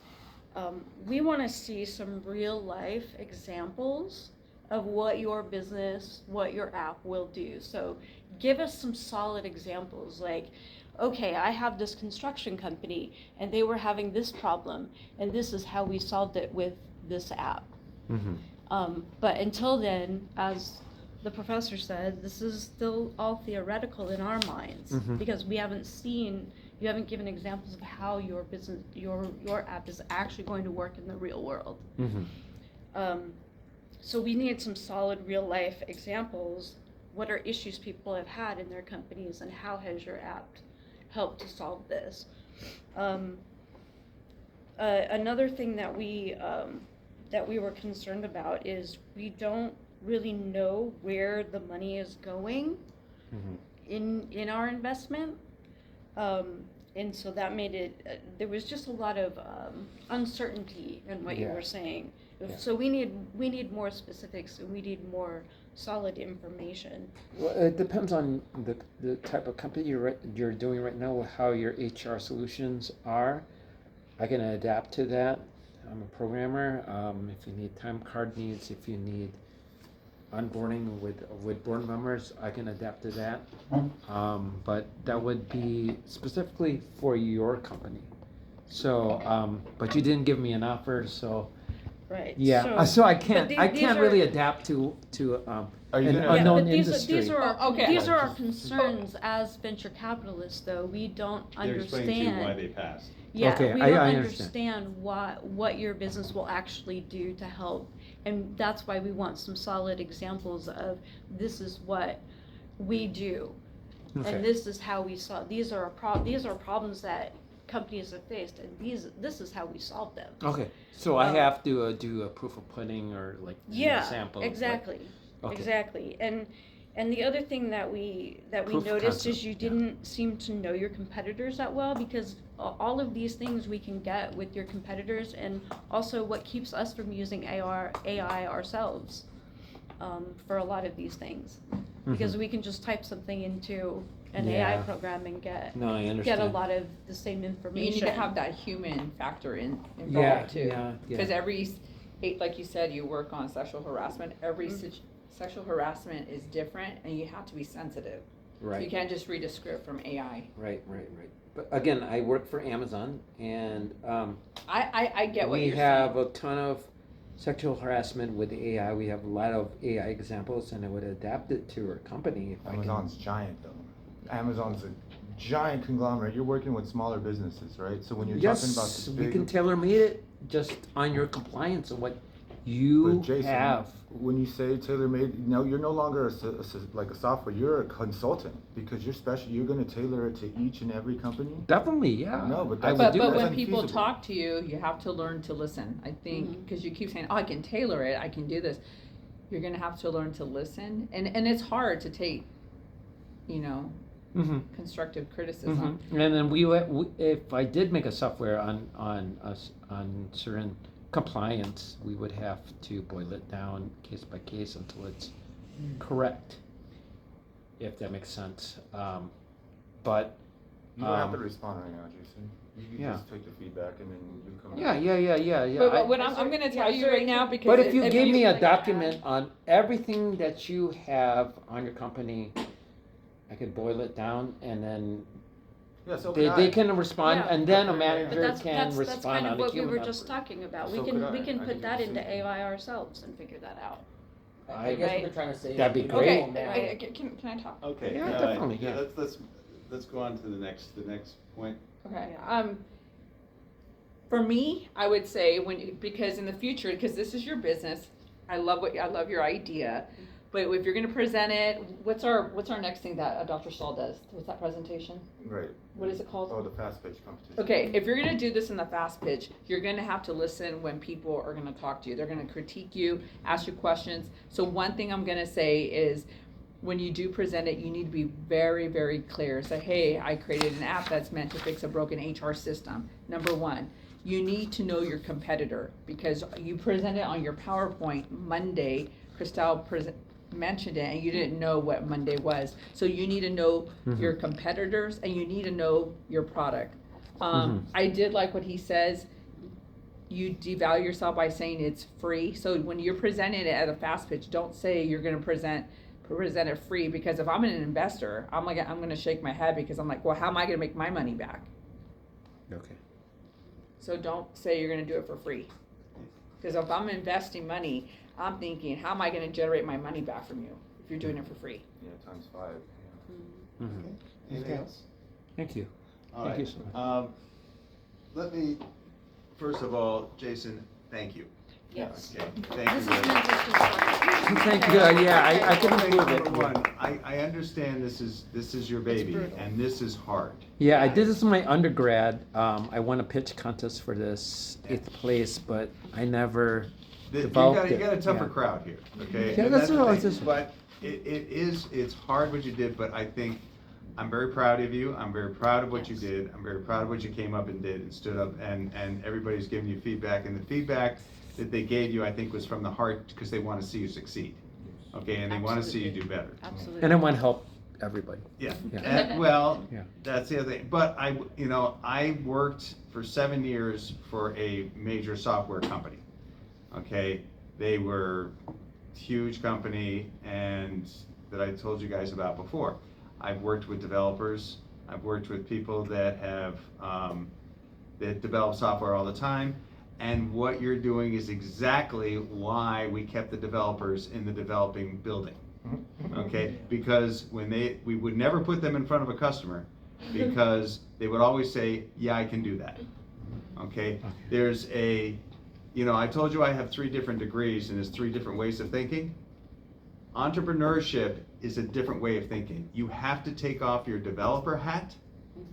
we want to see some real life examples of what your business, what your app will do. So give us some solid examples, like, okay, I have this construction company and they were having this problem and this is how we solved it with this app. But until then, as the professor said, this is still all theoretical in our minds because we haven't seen, you haven't given examples of how your business, your app is actually going to work in the real world. So we need some solid real life examples. What are issues people have had in their companies and how has your app helped to solve this? Another thing that we were concerned about is we don't really know where the money is going in our investment. and so that made it, there was just a lot of uncertainty in what you Yeah. were saying. Yeah. So we need more specifics, and we need more solid information. Well, it depends on the type of company you're doing right now, how your HR solutions are. I can adapt to that. I'm a programmer. If you need time card needs, if you need onboarding with board members, I can adapt to that. But that would be specifically for your company. So, but you didn't give me an offer, so. Right. Yeah, so I can't, but I these can't are- really adapt to Are you an gonna- unknown Yeah, but industry. these are Okay. these are our concerns as venture capitalists, though. We don't They're explaining to you why understand. they passed. Yeah, Okay, we I don't understand. understand what your business will actually do to help, and that's why we want some solid examples of this is what we do, Okay. and this is how we solve. These are problems that companies have faced, and this is how we solve them. Okay, so I have to do a proof of pudding or like an Yeah, example. of, like- exactly, Okay. exactly. And the other thing that we Proof of noticed is concept, you yeah. didn't seem to know your competitors that well, because all of these things we can get with your competitors, and also what keeps us from using AI ourselves for a lot of these things, because we can just type something into an AI Yeah. program and get No, I get a understand. lot of the same You information. need to have that human factor involved Yeah, too. yeah, yeah. Because like you said, you work on sexual harassment, every sexual harassment is different, and you have to be sensitive. Right. You can't just read a script from AI. Right. But again, I work for Amazon, and I get what we you're have saying. a ton of sexual harassment with AI. We have a lot of AI examples, and I would adapt it to our company if Amazon's giant though. Amazon's a giant conglomerate. You're working with smaller businesses, right? So when you're talking about Yes, the we big, can tailor made it just on your compliance and what you but Jason, have. when you say tailor-made, no, you're no longer like a software. You're a consultant because you're special. You're going to tailor it to each and every company. Definitely, yeah. No, but I that's would do But it. when people unfeasible. talk to you, you have to learn to listen. I think, because you keep saying, oh, I can tailor it, I can do this. You're gonna have to learn to listen, and it's hard to take, Mhm. constructive criticism. And then we, if I did make a software on certain compliance, we would have to boil it down case by case until it's correct, if that makes sense. But You don't have to respond right now, Jason. You can yeah. just take the feedback and then you come. Yeah. But I- what I'm gonna tell you right now, because. But if you give me a document on everything that you have on your company, I could boil it down and then Yeah, so they can respond, Yeah. and then a But manager that's can that's respond kind on of a what we human were just number. talking about. So We could can I put do that the into same. AI ourselves and figure that out. I guess what they're trying to say. That'd be is- great. Okay, can I talk? Okay. Yeah, all right. definitely, yeah. Let's go on to the next point. Okay, for me, I would say because in the future, because this is your business, I love your idea, but if you're gonna present it, what's our next thing that Dr. Stahl does? What's that presentation? Right. What is it called? Oh, the fast pitch competition. Okay, if you're gonna do this in the fast pitch, you're gonna have to listen when people are gonna talk to you. They're gonna critique you, ask you questions. So one thing I'm gonna say is, when you do present it, you need to be very, very clear. Say, hey, I created an app that's meant to fix a broken HR system. Number one, you need to know your competitor, because you presented on your PowerPoint Monday, Christelle mentioned it, and you didn't know what Monday was. So you need to know your competitors, and you need to know your product. I did like what he says. You devalue yourself by saying it's free. So when you're presenting it at a fast pitch, don't say you're going to present it free, because if I'm an investor, I'm going to shake my head, because I'm like, well, how am I going to make my money back? Okay. So don't say you're going to do it for free, because if I'm investing money, I'm thinking, how am I going to generate my money back from you if you're doing it for free? Yeah, times 5. Anything else? Thank you. All Thank right. you so much. Let me, first of all, Jason, thank you. Yes. Okay, thank This you. is very not just a Thank you. Yeah, I can Okay, improve it. number one, I understand this is your baby, and this is hard. Yeah, I did this in my undergrad. I won a pitch contest for this 8th place, but I never developed You it. got a tougher Yeah. crowd here, okay? Yeah, And that's the what I was thing. just- But it's hard what you did, but I think I'm very proud of you. I'm very proud of what you did. I'm very proud of what you came up and did and stood up, and everybody's giving you feedback. And the feedback that they gave you, I think, was from the heart because they want to see you succeed. Okay, and they want to see you do better. Absolutely. And I want to help everybody. Yeah. Yeah. And, well, Yeah. that's the other thing. But I worked for 7 years for a major software company. Okay, they were huge company, and that I told you guys about before. I've worked with developers. I've worked with people that have that develop software all the time. And what you're doing is exactly why we kept the developers in the developing building. Okay, because we would never put them in front of a customer because they would always say, yeah, I can do that. Okay, there's I told you I have 3 different degrees and there's 3 different ways of thinking. Entrepreneurship is a different way of thinking. You have to take off your developer hat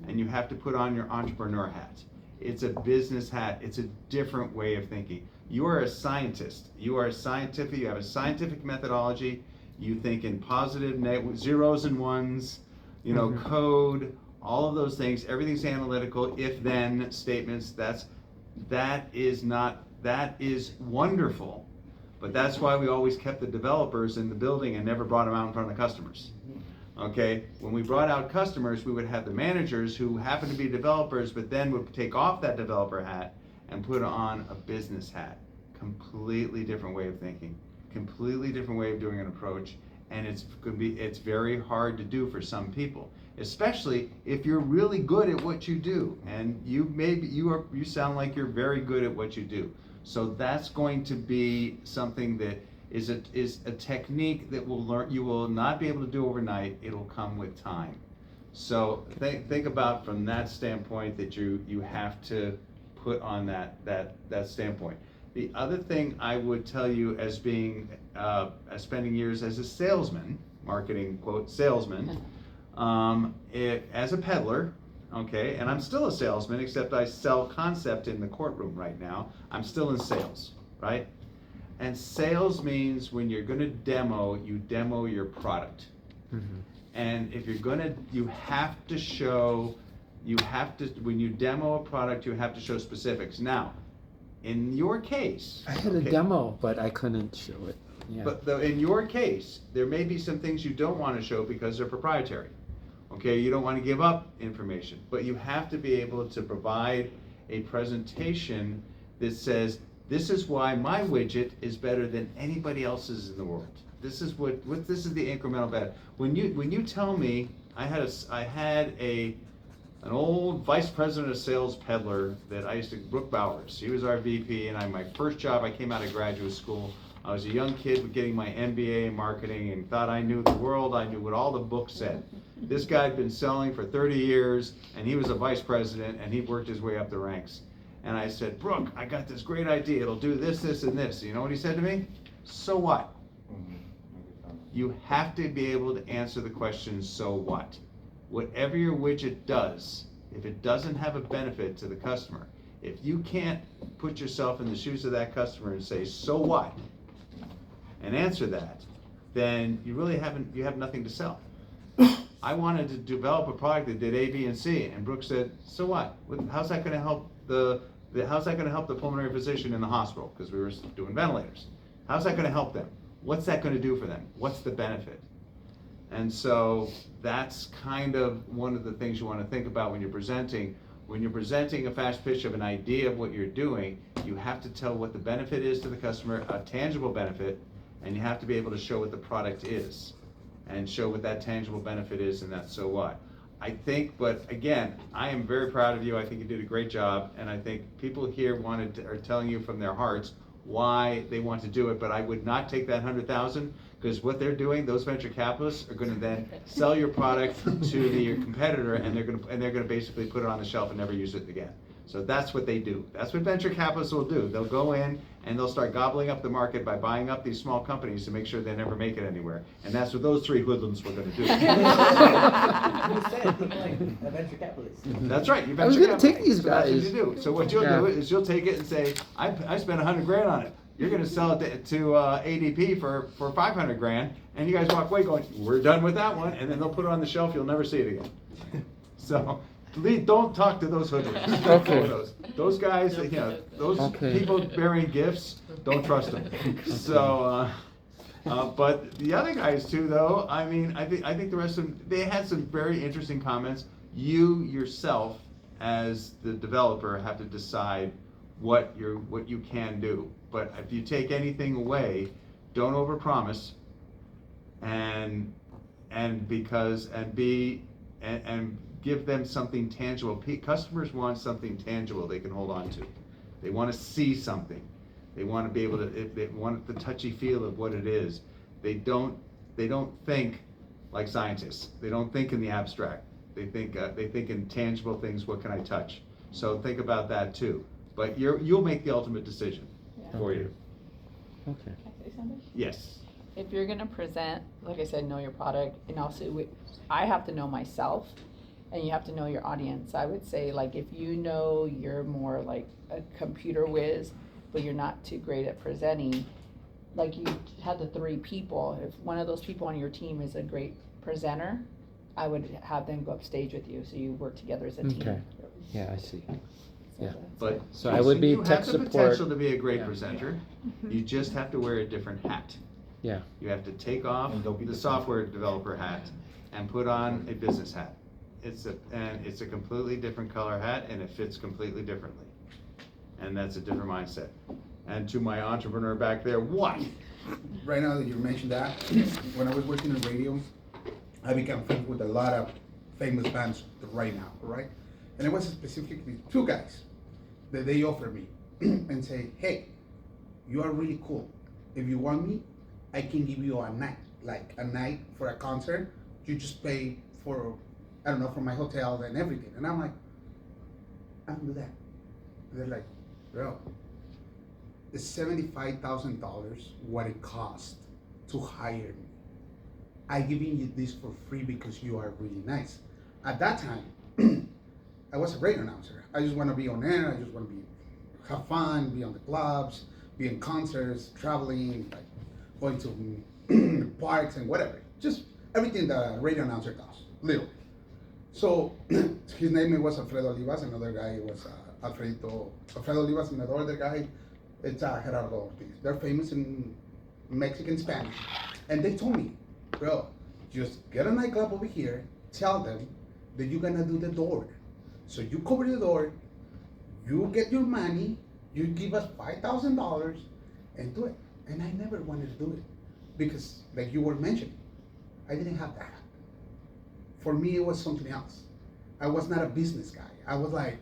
and you have to put on your entrepreneur hat. It's a business hat. It's a different way of thinking. You are a scientist. You are scientific. You have a scientific methodology. You think in positive, zeros and ones, code, all of those things. Everything's analytical. If-then statements. That is wonderful. But that's why we always kept the developers in the building and never brought them out in front of the customers. Okay, when we brought out customers, we would have the managers who happened to be developers, but then would take off that developer hat and put on a business hat. Completely different way of thinking, completely different way of doing an approach, and it's very hard to do for some people, especially if you're really good at what you do, and you sound like you're very good at what you do. So that's going to be something that is a technique that you will not be able to do overnight. It'll come with time. So think about from that standpoint that you have to put on that standpoint. The other thing I would tell you as being as spending years as a salesman, marketing quote salesman, as a peddler. Okay, and I'm still a salesman, except I sell concept in the courtroom right now. I'm still in sales, right? And sales means when you're going to demo, you demo your product. Mm-hmm. And if you're going to, when you demo a product, you have to show specifics. Now, in your case. I had a demo, but I couldn't show it. Yeah. But in your case, there may be some things you don't want to show because they're proprietary. Okay, you don't want to give up information, but you have to be able to provide a presentation that says, this is why my widget is better than anybody else's in the world. This is this is the incremental benefit. When you tell me, I had an old vice president of sales peddler that I used to, Brooke Bowers. He was our VP, and my first job, I came out of graduate school. I was a young kid getting my MBA in marketing and thought I knew the world. I knew what all the books said. This guy had been selling for 30 years, and he was a vice president, and he worked his way up the ranks. And I said, Brooke, I got this great idea. It'll do this, this, and this. You know what he said to me? So what? You have to be able to answer the question, so what? Whatever your widget does, if it doesn't have a benefit to the customer, if you can't put yourself in the shoes of that customer and say, so what? And answer that, then you have nothing to sell. I wanted to develop a product that did A, B, and C, and Brooke said, so what? How's that going to help how's that going to help the pulmonary physician in the hospital? Because we were doing ventilators. How's that going to help them? What's that going to do for them? What's the benefit? And so that's kind of one of the things you want to think about when you're presenting. When you're presenting a fast pitch of an idea of what you're doing, you have to tell what the benefit is to the customer, a tangible benefit, and you have to be able to show what the product is and show what that tangible benefit is, and that's so what. I think, but again, I am very proud of you. I think you did a great job, and I think people here are telling you from their hearts why they want to do it, but I would not take that 100,000, because what they're doing, those venture capitalists are going to then sell your product to your competitor, and they're going to basically put it on the shelf and never use it again. So that's what they do. That's what venture capitalists will do. They'll go in and they'll start gobbling up the market by buying up these small companies to make sure they never make it anywhere. And that's what those 3 hoodlums were going to do. You said people like a venture capitalist. That's right. I was going to take these So that's guys. what you do. So what you'll do is you'll take it and say, I spent $100,000 on it. you're gonna sell it to ADP for 500 grand, and you guys walk away going, we're done with that one, and then they'll put it on the shelf, you'll never see it again. So, don't talk to those hoodlums. Okay. Those guys, you know, those Okay. people bearing gifts, don't trust them. So, but the other guys too, though, I mean, I think the rest of them, they had some very interesting comments. You yourself, as the developer, have to decide what you can do. But if you take anything away, don't overpromise, and give them something tangible. Customers want something tangible they can hold on to. They want to see something. They want to be able to. They want the touchy feel of what it is. They don't think like scientists. They don't think in the abstract. They think in tangible things. What can I touch? So think about that too. But you'll make the ultimate decision for you. Okay. Can I say something? Yes. If you're gonna present, like I said, know your product, and also I have to know myself, and you have to know your audience. I would say, like, if you know you're more like a computer whiz, but you're not too great at presenting, like you had the 3 people, if one of those people on your team is a great presenter, I would have them go upstage with you, so you work together as a team. Okay. Yeah, I see. Yeah. But So I would be you tech have the support. potential to be a great Yeah. presenter. You just have to wear a different hat. Yeah. You have to take off the software developer hat and put on a business hat. It's a completely different color hat, and it fits completely differently. And that's a different mindset. And to my entrepreneur back there, what? Right now that you mentioned that, when I was working in radio, I became friends with a lot of famous bands right now, right? And it was specifically 2 guys that they offered me and say, hey, you are really cool. If you want me, I can give you a night, like a night for a concert. You just pay for, I don't know, for my hotel and everything. And I'm like, I can do that. And they're like, bro, it's $75,000 what it cost to hire me. I giving you this for free because you are really nice. At that time, I was a radio announcer. I just want to be on air. I just want to have fun, be on the clubs, be in concerts, traveling, like going to parks and whatever. Just everything that a radio announcer does, literally. So his name was Alfredo Olivas. Another guy was Alfredo Olivas, and another guy, it's Gerardo Ortiz. They're famous in Mexican Spanish. And they told me, bro, just get a nightclub over here, tell them that you're gonna do the door. So you cover the door, you get your money, you give us $5,000 and do it. And I never wanted to do it because, like you were mentioning, I didn't have that. For me, it was something else. I was not a business guy. I was like,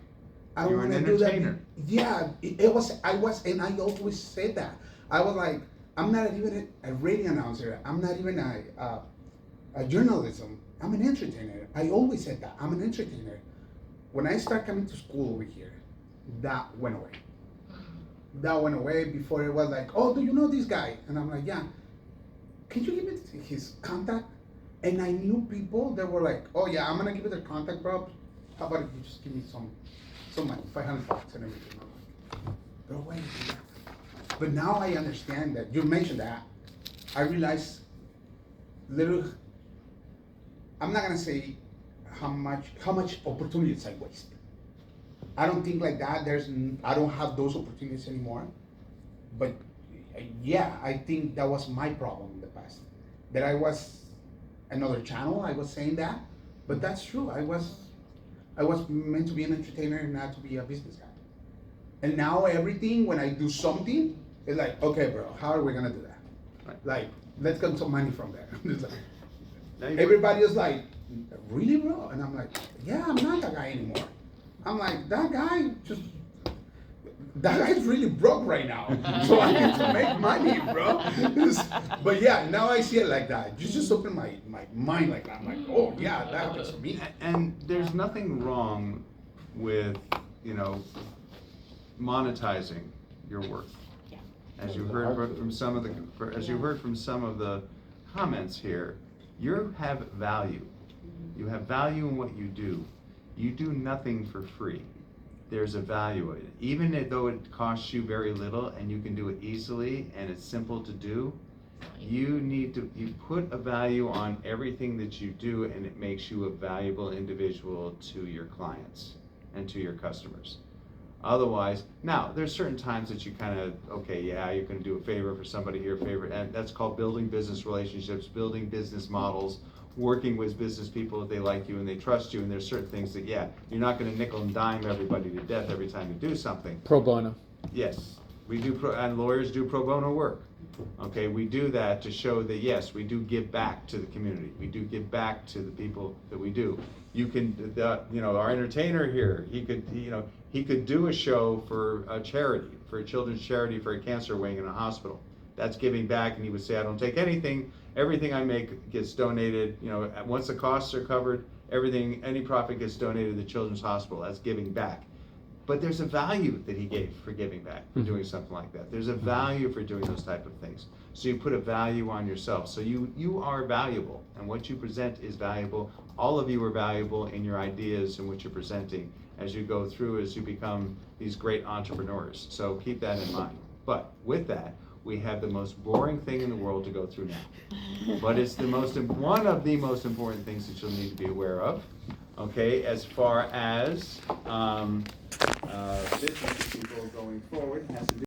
I don't want to do that. Yeah, and I always said that. I was like, I'm not even a radio announcer. I'm not even a journalism. I'm an entertainer. I always said that. I'm an entertainer. When I started coming to school over here, that went away. That went away. Before it was like, oh, do you know this guy? And I'm like, yeah. Can you give me his contact? And I knew people that were like, oh yeah, I'm gonna give you their contact, bro. How about if you just give me some money, $500 and everything. I'm like, bro, wait. But now I understand that. You mentioned that. I realize little, I'm not gonna say how much opportunities I wasted. I don't think like that. I don't have those opportunities anymore. But yeah, I think that was my problem in the past. That I was another channel. I was saying that, but that's true. I was meant to be an entertainer and not to be a business guy. And now everything, when I do something, it's like, okay, bro, how are we gonna do that? Right. Like, let's get some money from there. Like, everybody is like, really, bro? And I'm like, yeah, I'm not that guy anymore. I'm like, that guy's really broke right now. So I need to make money, bro. But yeah, now I see it like that. You just open my mind like that. I'm like, oh yeah, that happens to me. And there's nothing wrong with, monetizing your work. Yeah. As you heard from some of the comments here, you have value. You have value in what you do. You do nothing for free. there's a value in it. Even though it costs you very little and you can do it easily and it's simple to do, you put a value on everything that you do, and it makes you a valuable individual to your clients and to your customers. Otherwise, now, there's certain times that you kind of, okay, yeah, you're gonna do a favor for somebody here, and that's called building business relationships, building business models, working with business people if they like you and they trust you, and there's certain things that, yeah, you're not gonna nickel and dime everybody to death every time you do something. Pro bono. Yes, we do, and lawyers do pro bono work. Okay, we do that to show that, yes, we do give back to the community. We do give back to the people that we do. You can, our entertainer here, he could do a show for a charity, for a children's charity, for a cancer wing in a hospital. That's giving back, and he would say, I don't take anything. Everything I make gets donated. Once the costs are covered, everything, any profit gets donated to the children's hospital. That's giving back. But there's a value that he gave for giving back, for doing something like that. There's a value for doing those type of things. So you put a value on yourself. So you are valuable, and what you present is valuable. All of you are valuable in your ideas and what you're presenting as you go through, as you become these great entrepreneurs. So keep that in mind. But with that, we have the most boring thing in the world to go through now. But it's one of the most important things that you'll need to be aware of. Okay, as far as business people going forward has to do